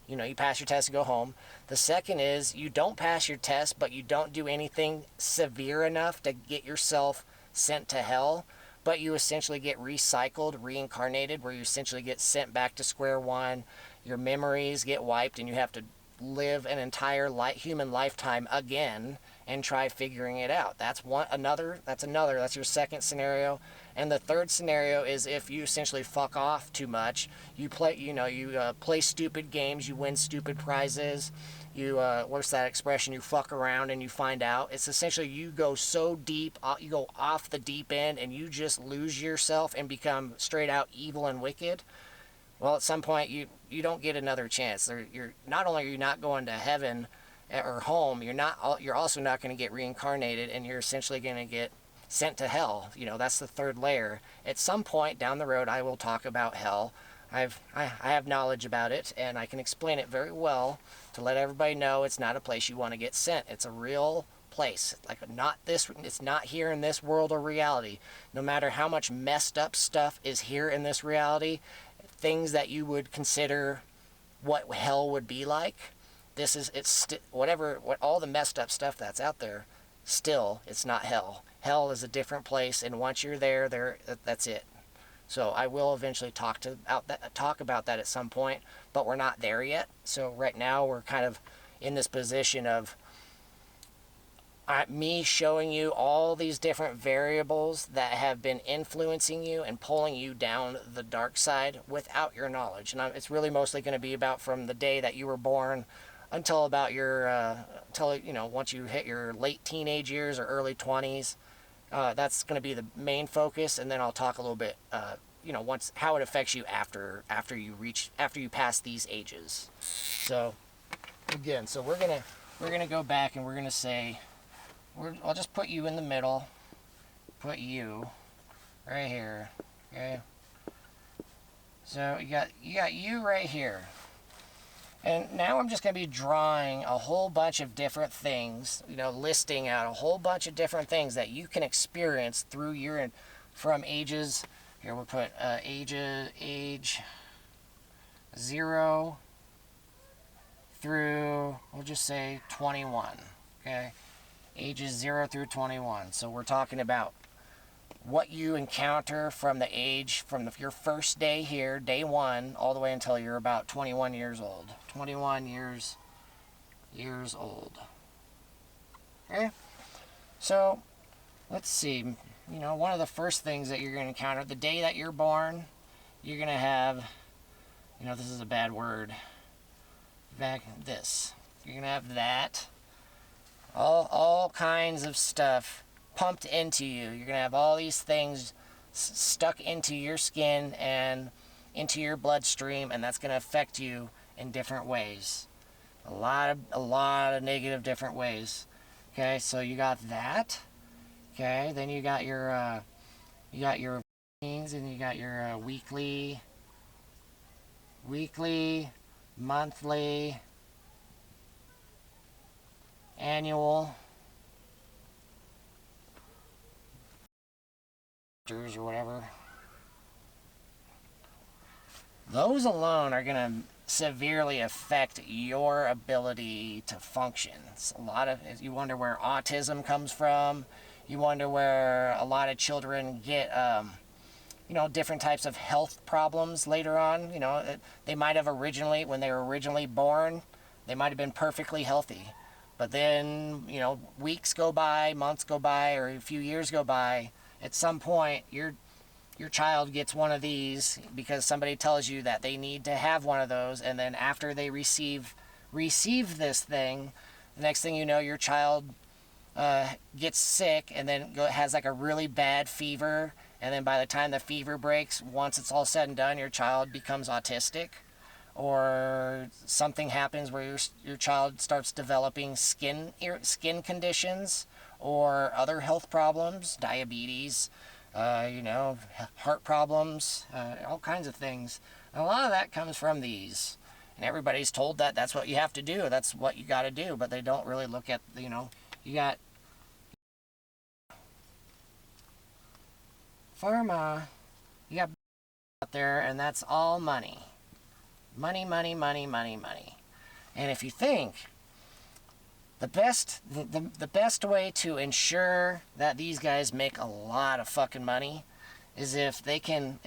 you know, you pass your test and go home. The second is you don't pass your test, but you don't do anything severe enough to get yourself sent to hell, but you essentially get recycled, reincarnated, where you essentially get sent back to square one. Your memories get wiped and you have to live an entire human lifetime again and try figuring it out. That's your second scenario. And the third scenario is if you essentially fuck off too much, you play stupid games, you win stupid prizes, what's that expression, you fuck around and you find out. It's essentially you go so deep, you go off the deep end and you just lose yourself and become straight out evil and wicked. Well, at some point you don't get another chance. You're not only are you not going to heaven or home, you're also not going to get reincarnated, and you're essentially going to get sent to hell. You know, that's the third layer. At some point down the road, I will talk about hell. I have knowledge about it, and I can explain it very well to let everybody know it's not a place you want to get sent. It's a real place. It's not here in this world or reality. No matter how much messed up stuff is here in this reality, things that you would consider what hell would be like, what all the messed up stuff that's out there, still, it's not hell. Hell is a different place, and once you're there, that's it. So I will eventually talk about that at some point, but we're not there yet. So right now we're kind of in this position of me showing you all these different variables that have been influencing you and pulling you down the dark side without your knowledge. And it's really mostly going to be about from the day that you were born until about once you hit your late teenage years or early 20s. That's going to be the main focus, and then I'll talk a little bit, once how it affects you after you pass these ages. So again, we're gonna go back and we're gonna say, I'll just put you in the middle, put you right here, okay? So you got you right here. And now I'm just going to be drawing a whole bunch of different things, listing out a whole bunch of different things that you can experience through from ages. Here we'll put age 0 through, we'll just say 21, okay? Ages 0 through 21. So we're talking about what you encounter from your first day here, day 1, all the way until you're about 21 years old. 21 years old. Okay? So, let's see. One of the first things that you're going to encounter, the day that you're born, you're going to have, this is a bad word, you're going to have that, all kinds of stuff pumped into you. You're going to have all these things stuck into your skin and into your bloodstream, and that's going to affect you in different ways. A lot of negative different ways. Okay, so you got that. Okay, then you got your things, and you got your weekly, monthly, annual, or whatever. Those alone are going to severely affect your ability to function. It's you wonder where autism comes from. You wonder where a lot of children get, different types of health problems later on. They might have originally, when they were originally born, they might have been perfectly healthy. But then, weeks go by, months go by, or a few years go by. At some point, your child gets one of these because somebody tells you that they need to have one of those, and then after they receive this thing, the next thing you know, your child gets sick and then has like a really bad fever, and then by the time the fever breaks, once it's all said and done, your child becomes autistic, or something happens where your child starts developing skin conditions or other health problems, diabetes, heart problems, all kinds of things. And a lot of that comes from these. And everybody's told that that's what you have to do. That's what you got to do. But they don't really look at, you got pharma, you got out there, and that's all money. Money, money, money, money, money. And if you think the best way to ensure that these guys make a lot of fucking money is if they can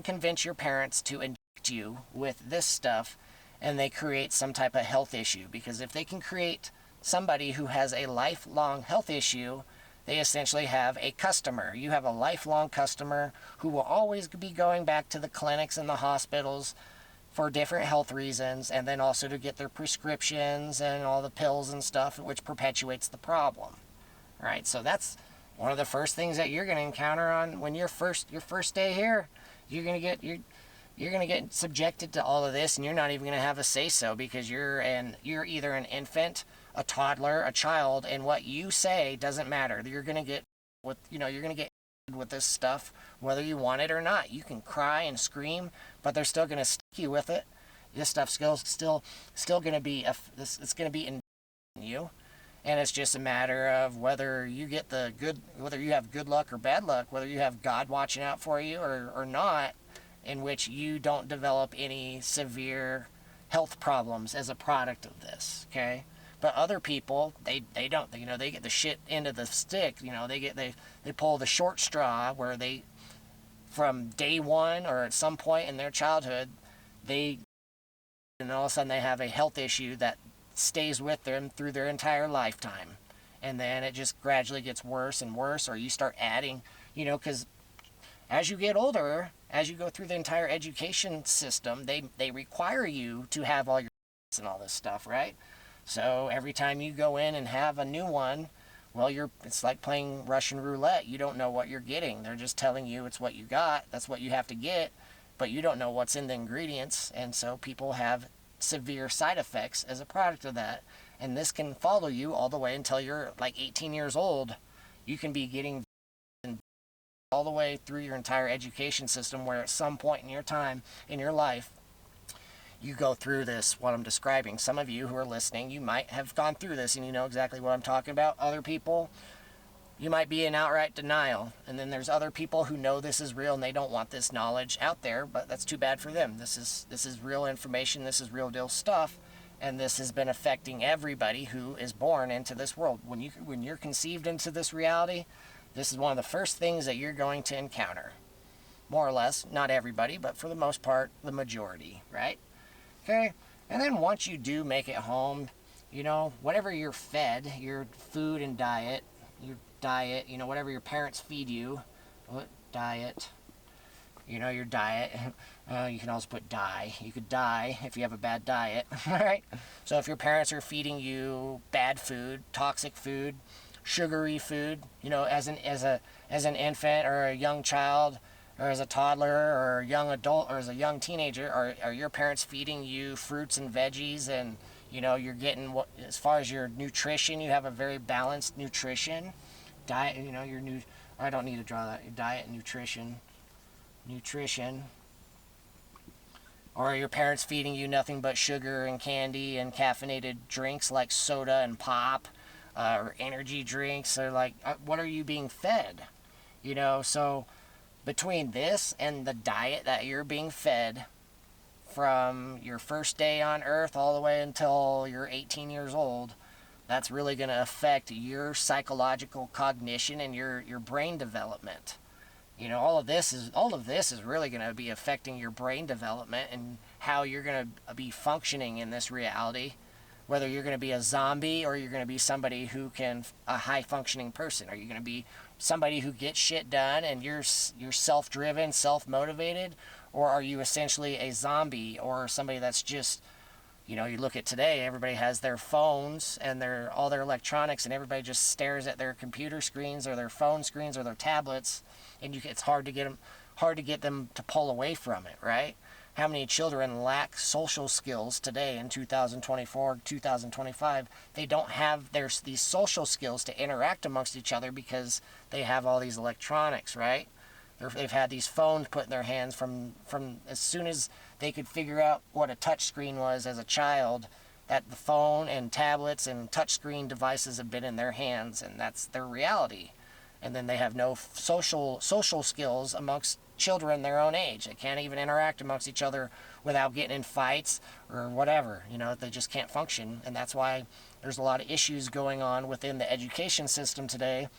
convince your parents to inject you with this stuff, and they create some type of health issue. Because if they can create somebody who has a lifelong health issue, they essentially have a customer. You have a lifelong customer who will always be going back to the clinics and the hospitals for different health reasons, and then also to get their prescriptions and all the pills and stuff, which perpetuates the problem. All right, so that's one of the first things that you're going to encounter on when your first day here. You're going to get subjected to all of this, and you're not even going to have a say-so, because you're either an infant, a toddler, a child, and what you say doesn't matter. You're going to get with this stuff whether you want it or not. You can cry and scream, but they're still going to stick you with it. This stuff's still going to be it's going to be in you, and it's just a matter of whether you get whether you have good luck or bad luck, whether you have God watching out for you or not, in which you don't develop any severe health problems as a product of this. Okay. But other people, they don't, they get the shit end of the stick. They pull the short straw, where they, from day one or at some point in their childhood, and all of a sudden they have a health issue that stays with them through their entire lifetime. And then it just gradually gets worse and worse, or you start adding, because as you get older, as you go through the entire education system, they require you to have all your and all this stuff, right? So every time you go in and have a new one, well, it's like playing Russian roulette. You don't know what you're getting. They're just telling you it's what you got. That's what you have to get, but you don't know what's in the ingredients. And so people have severe side effects as a product of that. And this can follow you all the way until you're like 18 years old. You can be getting all the way through your entire education system, where at some point in your time, in your life, you go through this, what I'm describing. Some of you who are listening, you might have gone through this and you know exactly what I'm talking about. Other people, you might be in outright denial. And then there's other people who know this is real and they don't want this knowledge out there, but that's too bad for them. This is real information. This is real deal stuff. And this has been affecting everybody who is born into this world. When you're conceived into this reality, this is one of the first things that you're going to encounter. More or less, not everybody, but for the most part, the majority, right? Okay, and then once you do make it home, whatever you're fed, your food and diet, whatever your parents feed you, your diet, you can also put die. You could die if you have a bad diet, right? So if your parents are feeding you bad food, toxic food, sugary food, as an infant or a young child, or as a toddler or a young adult or as a young teenager, are your parents feeding you fruits and veggies, and you're getting what, as far as your nutrition, you have a very balanced nutrition diet, I don't need to draw that. Your diet, nutrition, or are your parents feeding you nothing but sugar and candy and caffeinated drinks like soda and pop, or energy drinks, or like, what are you being fed? So between this and the diet that you're being fed from your first day on earth all the way until you're 18 years old, That's really going to affect your psychological cognition and your brain development. You know, all of this is really going to be affecting your brain development and how you're going to be functioning in this reality. Whether you're going to be a zombie or you're going to be somebody a high functioning person. Are you going to be somebody who gets shit done and you're self-driven, self-motivated, or are you essentially a zombie or somebody that's just, you know, you look at today, everybody has their phones and all their electronics, and everybody just stares at their computer screens or their phone screens or their tablets, and it's hard to get them to pull away from it, right? How many children lack social skills today in 2024, 2025? They don't have these social skills to interact amongst each other because they have all these electronics, right? They've had these phones put in their hands from as soon as they could figure out what a touch screen was as a child, that the phone and tablets and touchscreen devices have been in their hands, and that's their reality. And then they have no social skills amongst children their own age. They can't even interact amongst each other without getting in fights or whatever. You know, they just can't function. And that's why there's a lot of issues going on within the education system today,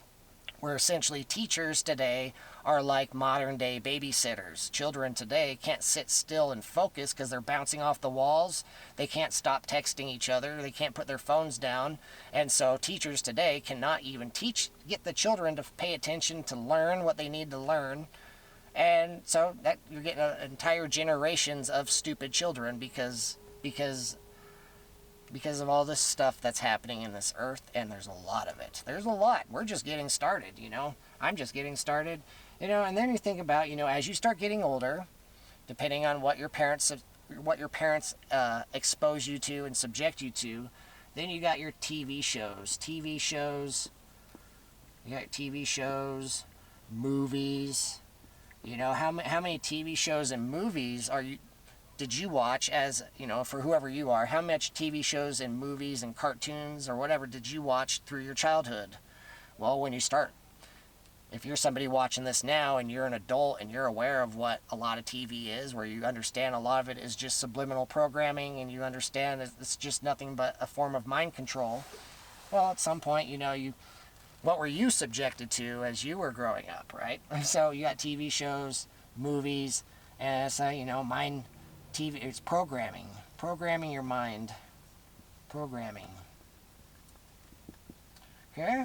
where essentially teachers today are like modern day babysitters. Children today can't sit still and focus because they're bouncing off the walls. They can't stop texting each other. They can't put their phones down. And so teachers today cannot even get the children to pay attention to learn what they need to learn. And so that you're getting entire generations of stupid children because of all this stuff that's happening in this earth, and there's a lot of it. There's a lot. We're just getting started, you know. I'm just getting started, you know. And then you think about, you know, as you start getting older, depending on what your parents expose you to and subject you to, then you got your TV shows. You got TV shows, movies. You know, how many TV shows and movies did you watch, as, you know, for whoever you are? How much TV shows and movies and cartoons or whatever did you watch through your childhood? Well, if you're somebody watching this now and you're an adult and you're aware of what a lot of TV is, where you understand a lot of it is just subliminal programming and you understand it's just nothing but a form of mind control, well, at some point, you know, what were you subjected to as you were growing up, right? So you got TV shows, movies, and so, you know, TV, it's programming your mind, okay?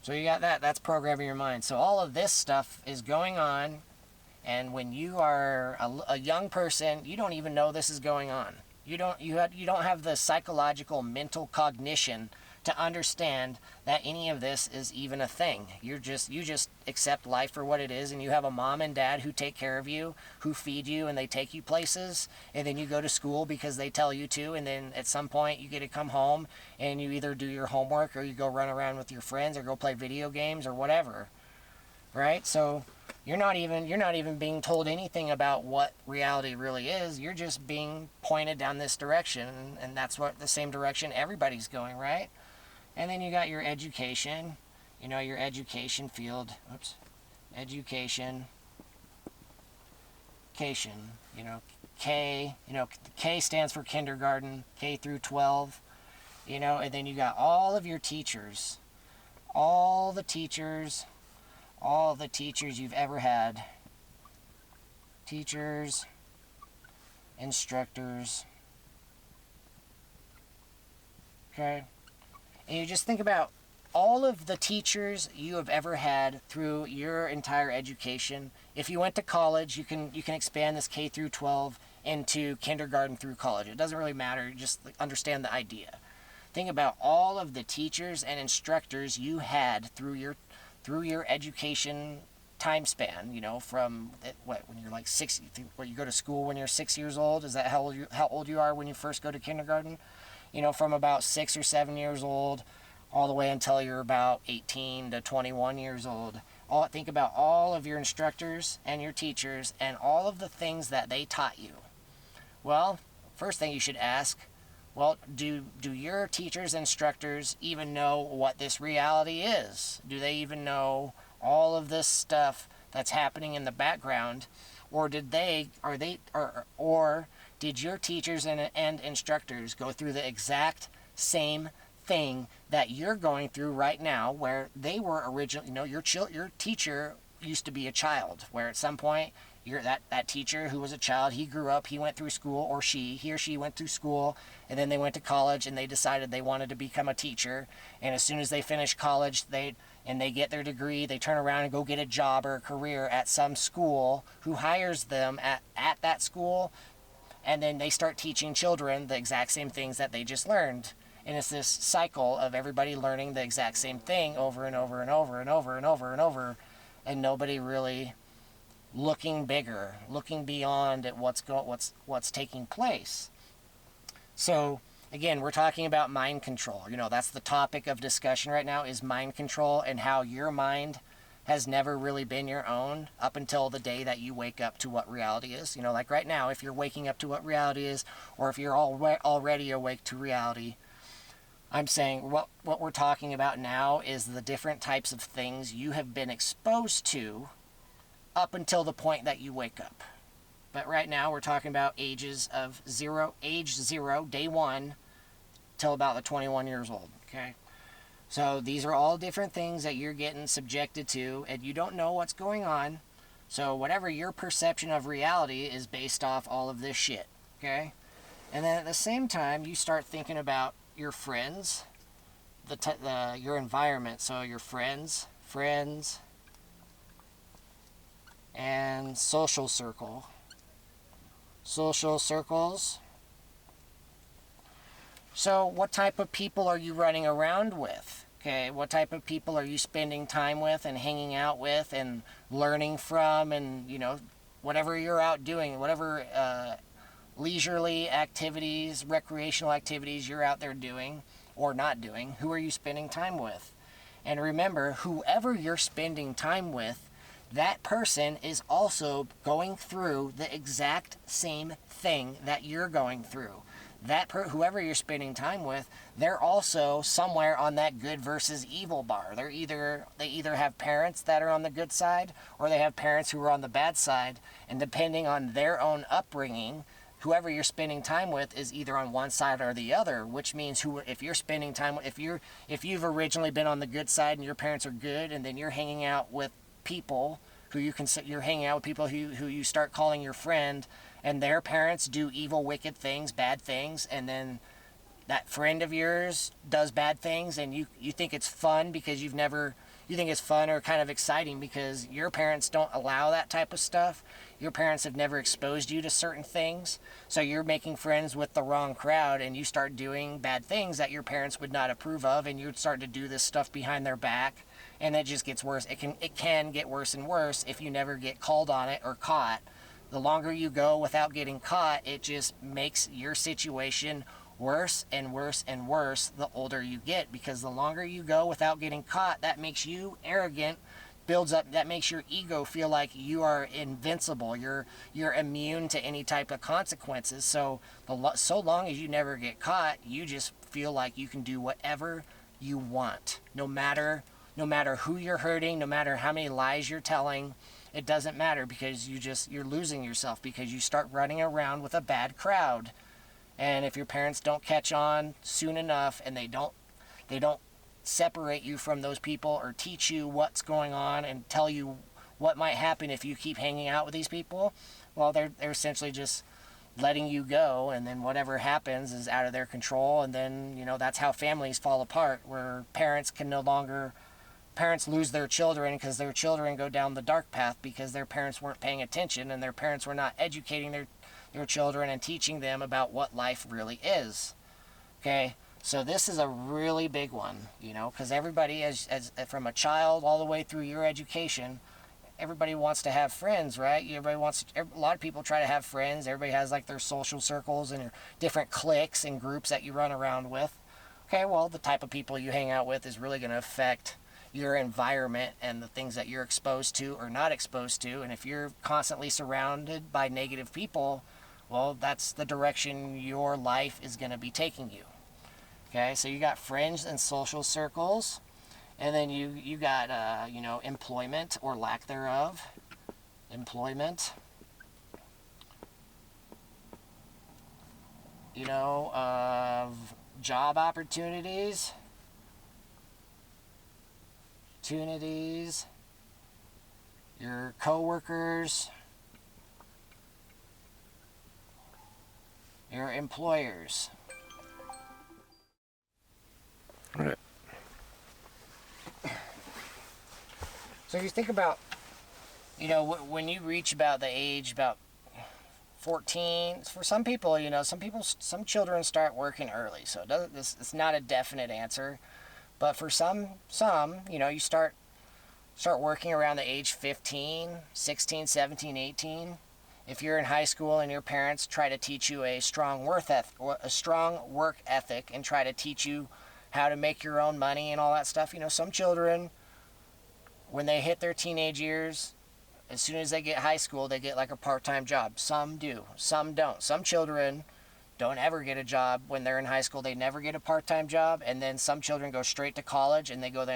So you got that's programming your mind. So all of this stuff is going on, and when you are a young person, you don't even know this is going on. You don't have the psychological mental cognition to understand that any of this is even a thing. You just accept life for what it is, and you have a mom and dad who take care of you, who feed you, and they take you places, and then you go to school because they tell you to, and then at some point you get to come home and you either do your homework or you go run around with your friends or go play video games or whatever. Right? So you're not even being told anything about what reality really is. You're just being pointed down this direction, and that's the same direction everybody's going, right? And then you got your education, you know, your education field. Education, you know, K stands for kindergarten, K through 12, you know, and then you got all of your teachers, all the teachers you've ever had, teachers, instructors, okay? And you just think about all of the teachers you have ever had through your entire education. If you went to college, you can expand this K through 12 into kindergarten through college. It doesn't really matter, just understand the idea. Think about all of the teachers and instructors you had through your education time span, you know, from when you're like 6, you go to school when you're 6 years old. Is that how old you are when you first go to kindergarten? You know, from about 6 or 7 years old all the way until you're about 18 to 21 years old. Think about all of your instructors and your teachers and all of the things that they taught you. Well, first thing you should ask, well, do your teachers and instructors even know what this reality is? Do they even know all of this stuff that's happening in the background? Or did your teachers and instructors go through the exact same thing that you're going through right now, where they were originally, your teacher used to be a child, where at some point that teacher who was a child, he grew up, he went through school, or he or she went through school, and then they went to college and they decided they wanted to become a teacher. And as soon as they finish college, they get their degree, they turn around and go get a job or a career at some school who hires them at that school, and then they start teaching children the exact same things that they just learned. And it's this cycle of everybody learning the exact same thing over and over and over and over and over and over, and nobody really looking bigger, looking beyond at what's taking place. So again, we're talking about mind control. That's the topic of discussion right now, is mind control, and how your mind has never really been your own up until the day that you wake up to what reality is. Like right now, if you're waking up to what reality is, or if you're already awake to reality, I'm saying what we're talking about now is the different types of things you have been exposed to up until the point that you wake up. But right now we're talking about age 0, day 1, till about the 21 years old, okay? So these are all different things that you're getting subjected to, and you don't know what's going on. So whatever your perception of reality is based off all of this shit, okay? And then at the same time, you start thinking about your friends, your environment. So your friends, and social circles. So what type of people are you running around with? Okay, what type of people are you spending time with and hanging out with and learning from, and whatever you're out doing, whatever leisurely activities, recreational activities you're out there doing or not doing, who are you spending time with? And remember, whoever you're spending time with, that person is also going through the exact same thing that you're going through. Whoever you're spending time with, they're also somewhere on that good versus evil bar. They either have parents that are on the good side, or they have parents who are on the bad side. And depending on their own upbringing, whoever you're spending time with is either on one side or the other. Which means if you've originally been on the good side and your parents are good, and then you're hanging out with people who you're hanging out with people who you start calling your friend, and their parents do evil, wicked things, bad things, and then that friend of yours does bad things, and you think it's fun because you think it's fun or kind of exciting because your parents don't allow that type of stuff. Your parents have never exposed you to certain things, so you're making friends with the wrong crowd, and you start doing bad things that your parents would not approve of, and you start to do this stuff behind their back, and it just gets worse. It can get worse and worse if you never get called on it or caught. The longer you go without getting caught, it just makes your situation worse and worse and worse the older you get, because the longer you go without getting caught, that makes you arrogant, builds up, that makes your ego feel like you are invincible, you're immune to any type of consequences. So long as you never get caught, you just feel like you can do whatever you want, no matter who you're hurting, no matter how many lies you're telling. It doesn't matter, because you're losing yourself, because you start running around with a bad crowd. And if your parents don't catch on soon enough, and they don't separate you from those people or teach you what's going on and tell you what might happen if you keep hanging out with these people, well, they're essentially just letting you go, and then whatever happens is out of their control. And then that's how families fall apart, where parents lose their children because their children go down the dark path because their parents weren't paying attention, and their parents were not educating their children and teaching them about what life really is. Okay, so this is a really big one, because everybody, as from a child all the way through your education, everybody wants to have friends, right? A lot of people try to have friends. Everybody has like their social circles and their different cliques and groups that you run around with. Okay, well, the type of people you hang out with is really going to affect your environment and the things that you're exposed to or not exposed to. And if you're constantly surrounded by negative people, well, that's the direction your life is going to be taking you. Okay, so you got friends and social circles, and then you got employment or lack thereof. Employment. Job opportunities. opportunities, your coworkers, your employers. All right. So if you think about, when you reach about the age about 14, for some people, some children start working early, so it's not a definite answer. But for some, you start working around the age 15, 16, 17, 18. If you're in high school and your parents try to teach you a strong work ethic and try to teach you how to make your own money and all that stuff, some children, when they hit their teenage years, as soon as they get high school, they get like a part-time job. Some do, some don't. Some children don't ever get a job when they're in high school. They never get a part-time job. And then some children go straight to college and they go their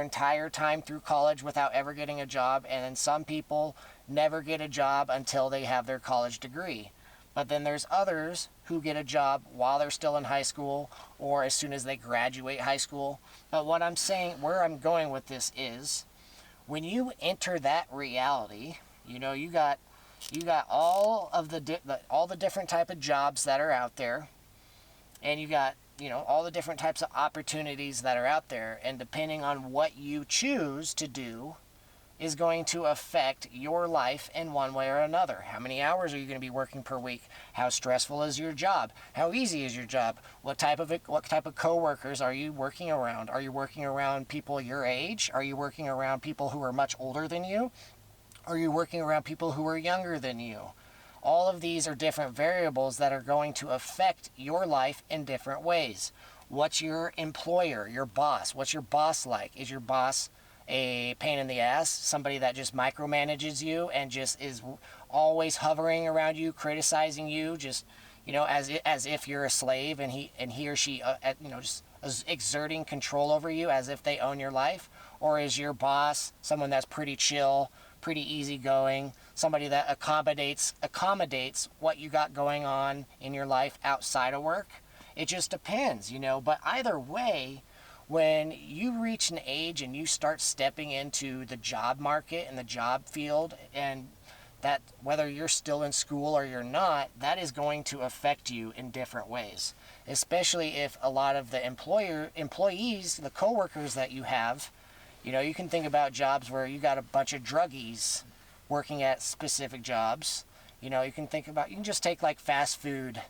entire time through college without ever getting a job. And then some people never get a job until they have their college degree. But then there's others who get a job while they're still in high school or as soon as they graduate high school. But what I'm saying, where I'm going with this is, when you enter that reality, you got all of all the different type of jobs that are out there, and you got all the different types of opportunities that are out there, and depending on what you choose to do is going to affect your life in one way or another. How many hours are you going to be working per week? How stressful is your job? How easy is your job? What type of coworkers are you working around? Are you working around people your age? Are you working around people who are much older than you? Are you working around people who are younger than you? All of these are different variables that are going to affect your life in different ways. What's your employer, your boss? What's your boss like? Is your boss a pain in the ass, somebody that just micromanages you and just is always hovering around you, criticizing you, just as if you're a slave, and he or she just exerting control over you as if they own your life? Or is your boss someone that's pretty chill, pretty easygoing, somebody that accommodates what you got going on in your life outside of work? It just depends, but either way, when you reach an age and you start stepping into the job market and the job field, and that whether you're still in school or you're not, that is going to affect you in different ways. Especially if a lot of the employees, the coworkers that you have, you can think about jobs where you got a bunch of druggies working at specific jobs. You can just take like fast food.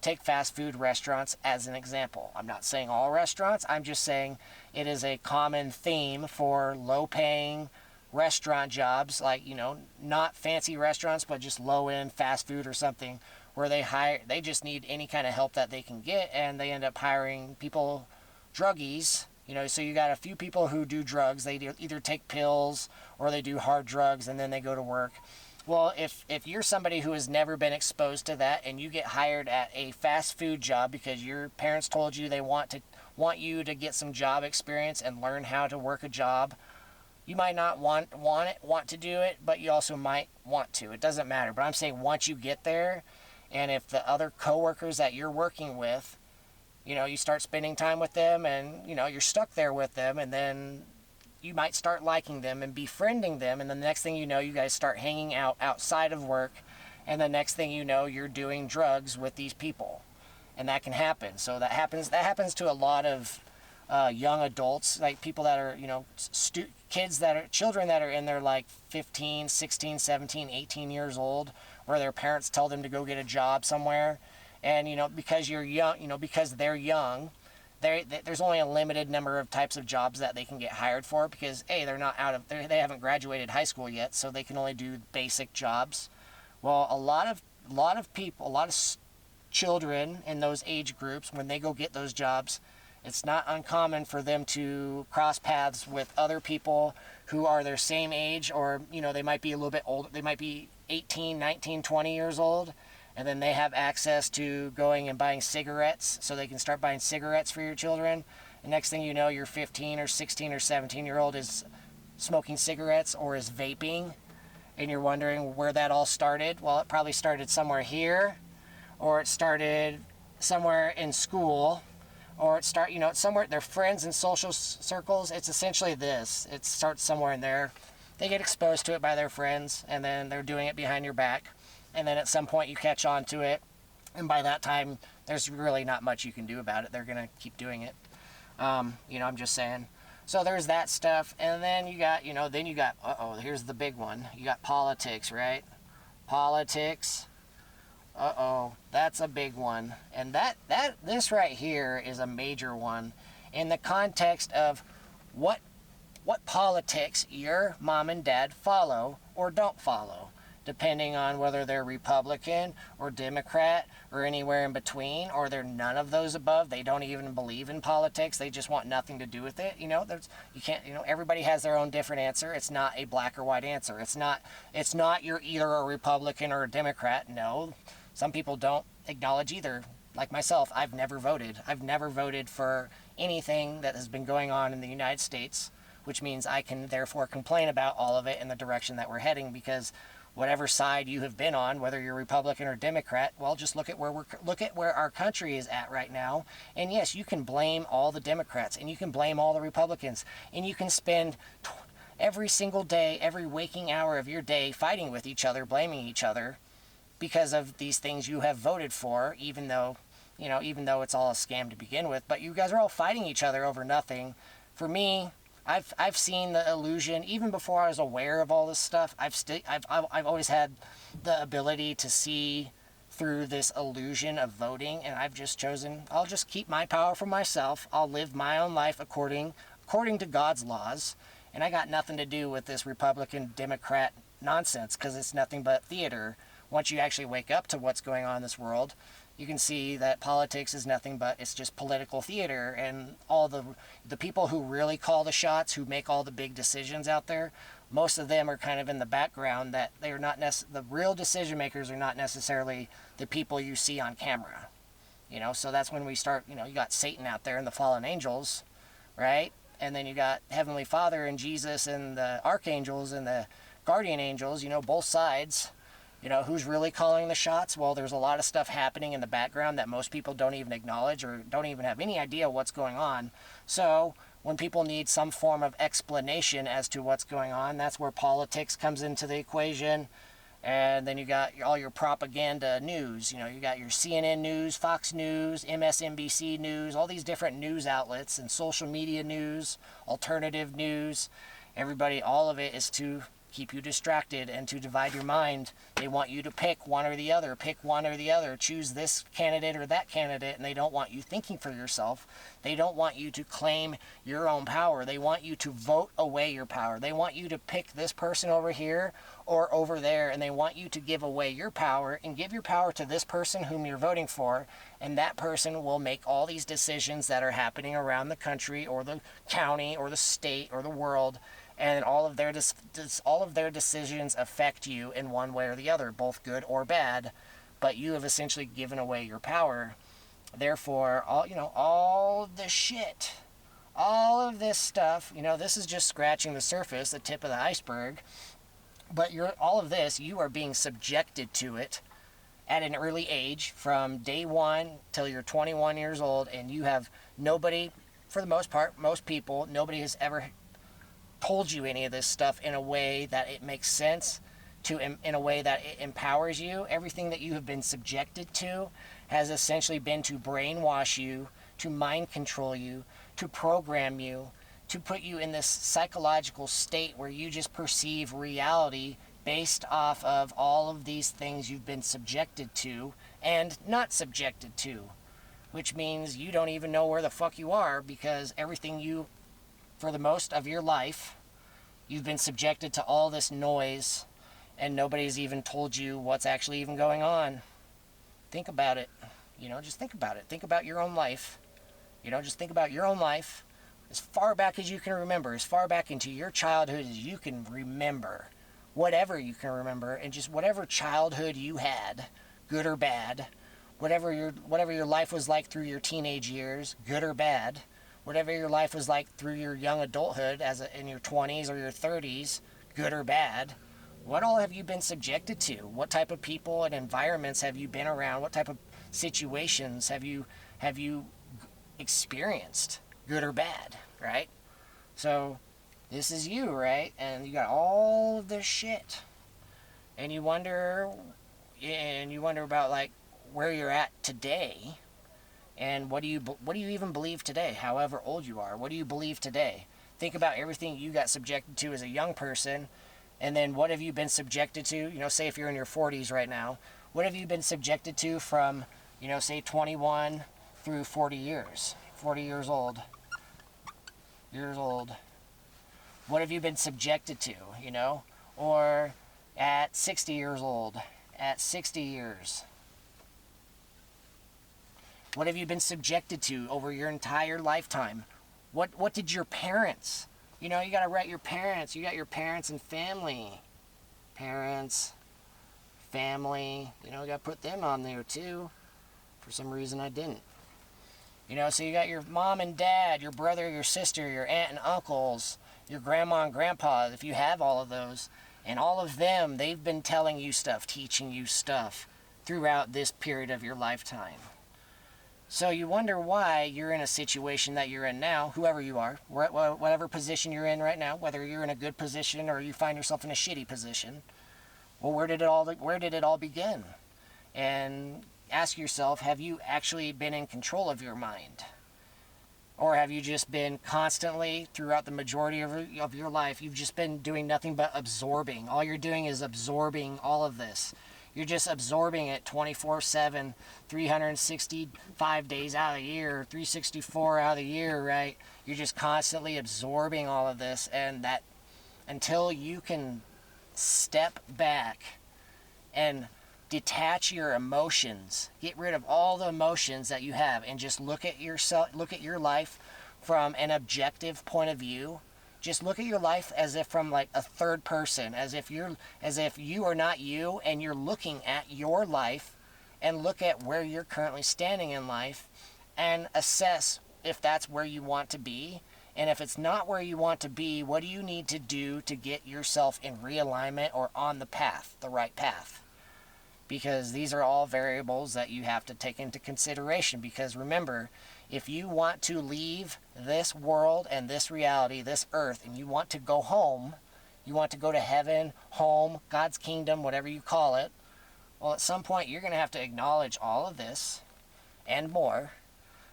Take fast food restaurants as an example. I'm not saying all restaurants. I'm just saying it is a common theme for low-paying restaurant jobs, like, not fancy restaurants, but just low-end fast food or something, where they just need any kind of help that they can get, and they end up hiring people, druggies. So you got a few people who do drugs. They either take pills or they do hard drugs, and then they go to work. Well, if you're somebody who has never been exposed to that and you get hired at a fast food job because your parents told you they want you to get some job experience and learn how to work a job, you might not want to do it, but you also might want to. It doesn't matter. But I'm saying once you get there, and if the other coworkers that you're working with, you start spending time with them, and you're stuck there with them, and then you might start liking them and befriending them, and the next thing you know, you guys start hanging out outside of work, and the next thing you know, you're doing drugs with these people, and that can happen. So that happens to a lot of young adults, like people that are, children that are in their like 15, 16, 17, 18 years old, where their parents tell them to go get a job somewhere, and because you're young, because they're young, there's only a limited number of types of jobs that they can get hired for, because they haven't graduated high school yet, so they can only do basic jobs. Well, a lot of children in those age groups, when they go get those jobs, it's not uncommon for them to cross paths with other people who are their same age, or they might be a little bit older. They might be 18, 19, 20 years old. And then they have access to going and buying cigarettes, so they can start buying cigarettes for your children. And next thing you know, your 15 or 16 or 17-year-old is smoking cigarettes or is vaping. And you're wondering where that all started. Well, it probably started somewhere here, or it started somewhere in school, or it start, you know, it's somewhere, their friends and social circles, it's essentially this. It starts somewhere in there. They get exposed to it by their friends, and then they're doing it behind your back. And then at some point you catch on to it, and by that time, there's really not much you can do about it. They're going to keep doing it. You know, I'm just saying. So there's that stuff, and then you got, you know, here's the big one. You got politics, right? Politics. That's a big one. And this right here is a major one in the context of what politics your mom and dad follow or don't follow, depending on whether they're Republican or Democrat or anywhere in between, or they're none of those above. They don't even believe in politics. They just want nothing to do with it. You know, everybody has their own different answer. It's not a black or white answer. It's not you're either a Republican or a Democrat. No. Some people don't acknowledge either. Like myself, I've never voted. I've never voted for anything that has been going on in the United States, which means I can therefore complain about all of it in the direction that we're heading, because whatever side you have been on, whether you're Republican or Democrat, well, just look at where our country is at right now. And yes, you can blame all the Democrats, and you can blame all the Republicans, and you can spend every single day, every waking hour of your day fighting with each other, blaming each other, because of these things you have voted for, even though it's all a scam to begin with. But you guys are all fighting each other over nothing. For me, I've seen the illusion even before I was aware of all this stuff. I've always had the ability to see through this illusion of voting, and I've just chosen, I'll just keep my power for myself. I'll live my own life according to God's laws, and I got nothing to do with this Republican Democrat nonsense, because it's nothing but theater. Once you actually wake up to what's going on in this world, you can see that politics is nothing but, it's just political theater, and all the people who really call the shots, who make all the big decisions out there, most of them are kind of in the background, that they are not the real decision makers are not necessarily the people you see on camera. You know, so that's when we start, you know, you got Satan out there and the fallen angels, right? And then you got Heavenly Father and Jesus and the archangels and the guardian angels, you know, both sides. You know, who's really calling the shots? Well, there's a lot of stuff happening in the background that most people don't even acknowledge or don't even have any idea what's going on. So when people need some form of explanation as to what's going on, that's where politics comes into the equation. And then you got all your propaganda news. You know, you got your CNN news, Fox News, MSNBC news, all these different news outlets, and social media news, alternative news. Everybody, all of it is to keep you distracted and to divide your mind. They want you to pick one or the other, choose this candidate or that candidate, and they don't want you thinking for yourself. They don't want you to claim your own power. They want you to vote away your power. They want you to pick this person over here or over there, and they want you to give away your power and give your power to this person whom you're voting for, and that person will make all these decisions that are happening around the country or the county or the state or the world. And all of their decisions affect you in one way or the other, both good or bad. But you have essentially given away your power. Therefore, all of this shit, all of this stuff, you know, this is just scratching the surface, the tip of the iceberg. But all of this, you are being subjected to it at an early age, from day one till you're 21 years old, and you have nobody, for the most part, most people, nobody has ever told you any of this stuff in a way that it makes sense, in a way that it empowers you. Everything that you have been subjected to has essentially been to brainwash you, to mind control you, to program you, to put you in this psychological state where you just perceive reality based off of all of these things you've been subjected to and not subjected to, which means you don't even know where the fuck you are, because for the most of your life, you've been subjected to all this noise, and nobody's even told you what's actually even going on. Think about it. You know, just think about it. Think about your own life. You know, just think about your own life as far back as you can remember, as far back into your childhood as you can remember. Whatever you can remember, and just whatever childhood you had, good or bad, whatever your life was like through your teenage years, good or bad, whatever your life was like through your young adulthood in your 20s or your 30s, good or bad, what all have you been subjected to? What type of people and environments have you been around? What type of situations have you experienced, good or bad, right? So this is you, right? And you got all of this shit. And you wonder about like where you're at today, and what do you even believe today, however old you are. What do you believe today? Think about everything you got subjected to as a young person, and then what have you been subjected to? You know, say if you're in your 40s right now, what have you been subjected to from, you know, say 21 through 40 years? 40 years old. What have you been subjected to, you know? Or at 60 years old, at 60 years. What have you been subjected to over your entire lifetime? What did your parents, you know, you got to write your parents. You got your parents and family. Parents, family, you know, you got to put them on there too. For some reason I didn't. You know, so you got your mom and dad, your brother, your sister, your aunt and uncles, your grandma and grandpa, if you have all of those. And all of them, they've been telling you stuff, teaching you stuff throughout this period of your lifetime. So you wonder why you're in a situation that you're in now, whoever you are, whatever position you're in right now, whether you're in a good position or you find yourself in a shitty position. Well, where did it all begin? And ask yourself, have you actually been in control of your mind? Or have you just been constantly, throughout the majority of your life, you've just been doing nothing but absorbing. All you're doing is absorbing all of this. You're just absorbing it 24/7, 365 days out of the year, 364 out of the year, right? You're just constantly absorbing all of this, and that until you can step back and detach your emotions, get rid of all the emotions that you have, and just look at yourself, look at your life from an objective point of view. Just look at your life as if from like a third person, as if you are not you, and you're looking at your life, and look at where you're currently standing in life, and assess if that's where you want to be. And if it's not where you want to be, what do you need to do to get yourself in realignment or on the path, the right path? Because these are all variables that you have to take into consideration. Because remember, if you want to leave this world and this reality, this earth, and you want to go home, you want to go to heaven, home, God's kingdom, whatever you call it, well, at some point you're going to have to acknowledge all of this and more.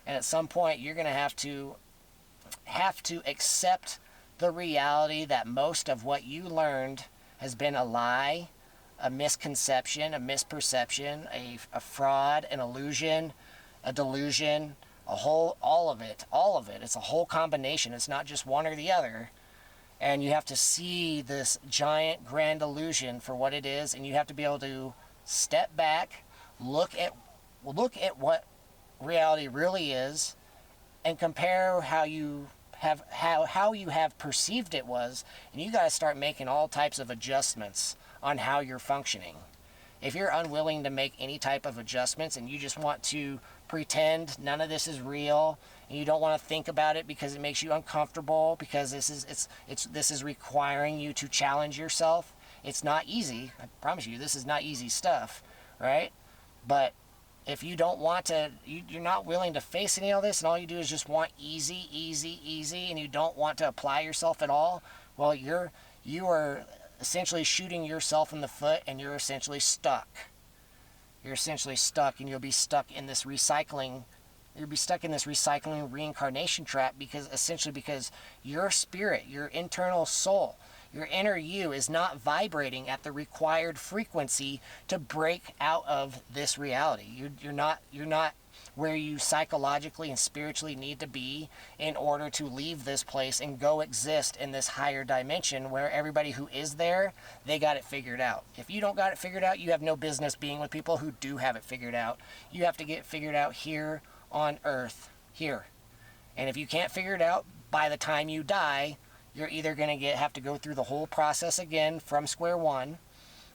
And at some point you're going to have to accept the reality that most of what you learned has been a lie, a misconception, a misperception, a fraud, an illusion, a delusion, all of it. It's a whole combination. It's not just one or the other. And you have to see this giant grand illusion for what it is, and you have to be able to step back, look at what reality really is, and compare how you have perceived it was, and you got to start making all types of adjustments on how you're functioning. If you're unwilling to make any type of adjustments and you just want to pretend none of this is real, and you don't want to think about it because it makes you uncomfortable, because this is requiring you to challenge yourself. It's not easy. I promise you, this is not easy stuff, right? But if you don't want to, you're not willing to face any of this, and all you do is just want easy, and you don't want to apply yourself at all, well, you are essentially shooting yourself in the foot, and you're essentially stuck. You're essentially stuck, and you'll be stuck in this recycling reincarnation trap, because your spirit, your internal soul, your inner you is not vibrating at the required frequency to break out of this reality. You're not where you psychologically and spiritually need to be in order to leave this place and go exist in this higher dimension where everybody who is there, they got it figured out. If you don't got it figured out, you have no business being with people who do have it figured out. You have to get it figured out here on Earth, here. And if you can't figure it out by the time you die, you're either going to have to go through the whole process again from square one,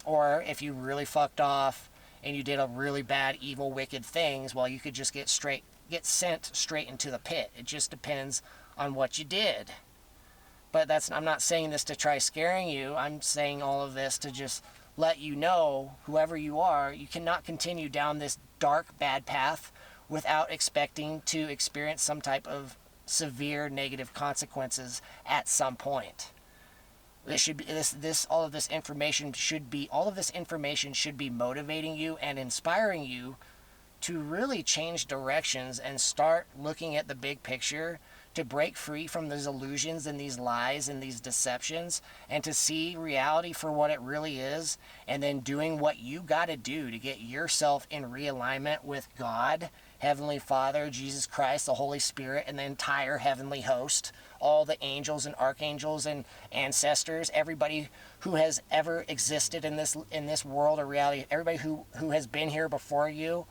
or if you really fucked off and you did a really bad, evil, wicked things, well, you could just get sent straight into the pit. It just depends on what you did. But I'm not saying this to try scaring you. I'm saying all of this to just let you know, whoever you are, you cannot continue down this dark, bad path without expecting to experience some type of severe negative consequences at some point. All of this information should be motivating you and inspiring you to really change directions and start looking at the big picture, to break free from these illusions and these lies and these deceptions, and to see reality for what it really is, and then doing what you got to do to get yourself in realignment with God, Heavenly Father, Jesus Christ, the Holy Spirit, and the entire heavenly host, all the angels and archangels and ancestors, everybody who has ever existed in this world of reality, everybody who has been here before you,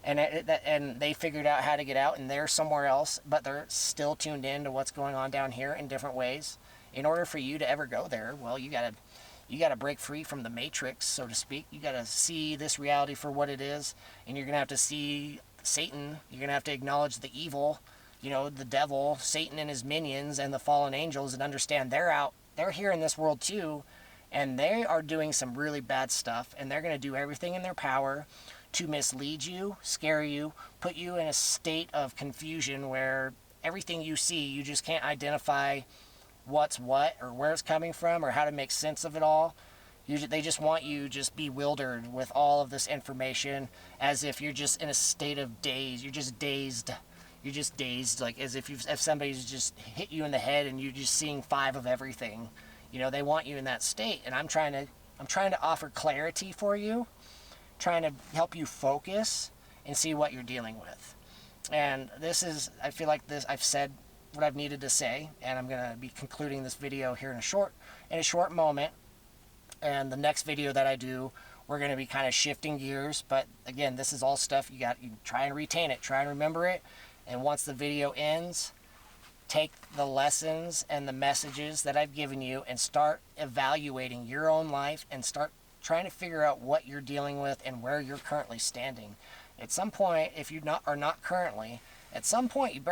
and they figured out how to get out, and they're somewhere else, but they're still tuned in to what's going on down here in different ways. In order for you to ever go there, well, you gotta break free from the matrix, so to speak. You gotta see this reality for what it is, and you're gonna have to see Satan. You're gonna have to acknowledge the evil, the devil, Satan and his minions, and the fallen angels, and understand they're here in this world too, and they are doing some really bad stuff, and they're gonna do everything in their power to mislead you, scare you, put you in a state of confusion where everything you see, you just can't identify what's what or where it's coming from or how to make sense of it all. They just want you just bewildered with all of this information, as if you're just in a state of daze. You're just dazed, like as if somebody's just hit you in the head and you're just seeing 5 of everything. They want you in that state, and I'm trying to offer clarity for you, trying to help you focus and see what you're dealing with. And I feel like I've said what I've needed to say, and I'm going to be concluding this video here in a short moment. And the next video that I do, we're going to be kind of shifting gears, but again, this is all stuff you try and retain it, try and remember it, and once the video ends, take the lessons and the messages that I've given you and start evaluating your own life and start trying to figure out what you're dealing with and where you're currently standing. At some point, if you are not currently, at some point you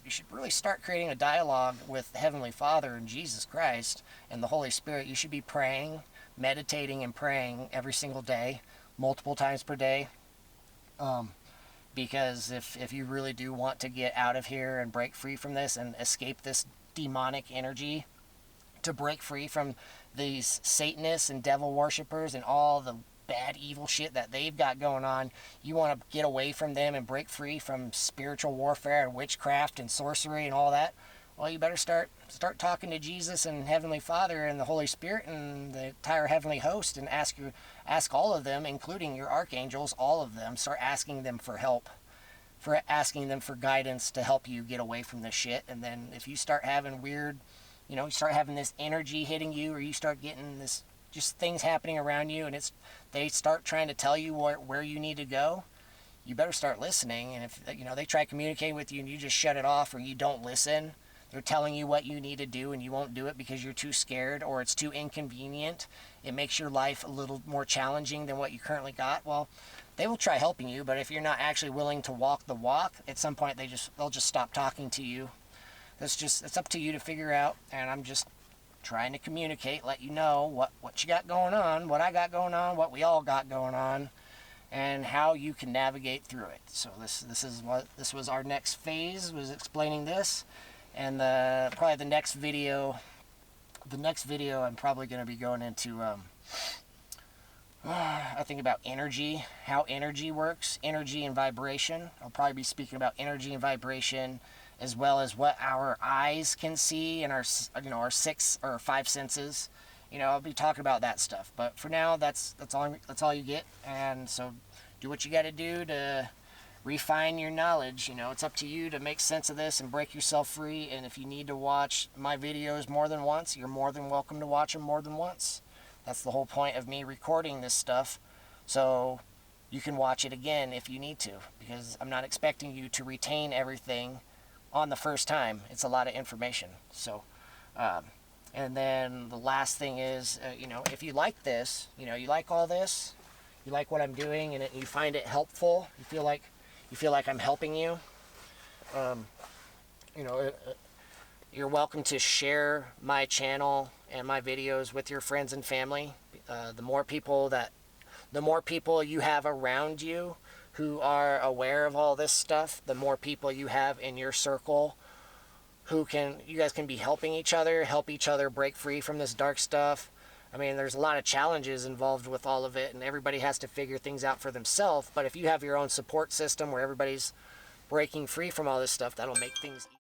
should really start creating a dialogue with Heavenly Father and Jesus Christ and the Holy Spirit. You should be praying, meditating and praying every single day, multiple times per day. Because if you really do want to get out of here and break free from this and escape this demonic energy, to break free from these Satanists and devil worshippers and all the bad evil shit that they've got going on, you want to get away from them and break free from spiritual warfare and witchcraft and sorcery and all that, well, you better start talking to Jesus and Heavenly Father and the Holy Spirit and the entire heavenly host, and ask all of them, including your archangels, all of them. Start asking them for help, asking them for guidance to help you get away from this shit. And then if you start having you start having this energy hitting you, or you start getting this just things happening around you, and they start trying to tell you where you need to go, you better start listening. And if they try communicating with you and you just shut it off or you don't listen, they're telling you what you need to do and you won't do it because you're too scared or it's too inconvenient, it makes your life a little more challenging than what you currently got, well, they will try helping you, but if you're not actually willing to walk the walk, at some point they'll just stop talking to you. It's up to you to figure out, and I'm just trying to communicate, let you know what you got going on, what I got going on, what we all got going on, and how you can navigate through it. So this was our next phase, was explaining this, and probably the next video I'm probably going to be going into I think about energy, how energy works, energy and vibration. I'll probably be speaking about energy and vibration, as well as what our eyes can see and our 6 or 5 senses. I'll be talking about that stuff. But for now, that's all you get. And so do what you got to do to refine your knowledge. It's up to you to make sense of this and break yourself free. And if you need to watch my videos more than once, you're more than welcome to watch them more than once. That's the whole point of me recording this stuff. So you can watch it again if you need to, because I'm not expecting you to retain everything on the first time. It's a lot of information. So and then the last thing is, if you like this, you like all this, you like what I'm doing, and you find it helpful, you feel like I'm helping you, you're welcome to share my channel and my videos with your friends and family. The more people you have around you who are aware of all this stuff, the more people you have in your circle you guys can be helping each other, help each other break free from this dark stuff. I mean, there's a lot of challenges involved with all of it, and everybody has to figure things out for themselves. But if you have your own support system where everybody's breaking free from all this stuff, that'll make things easier.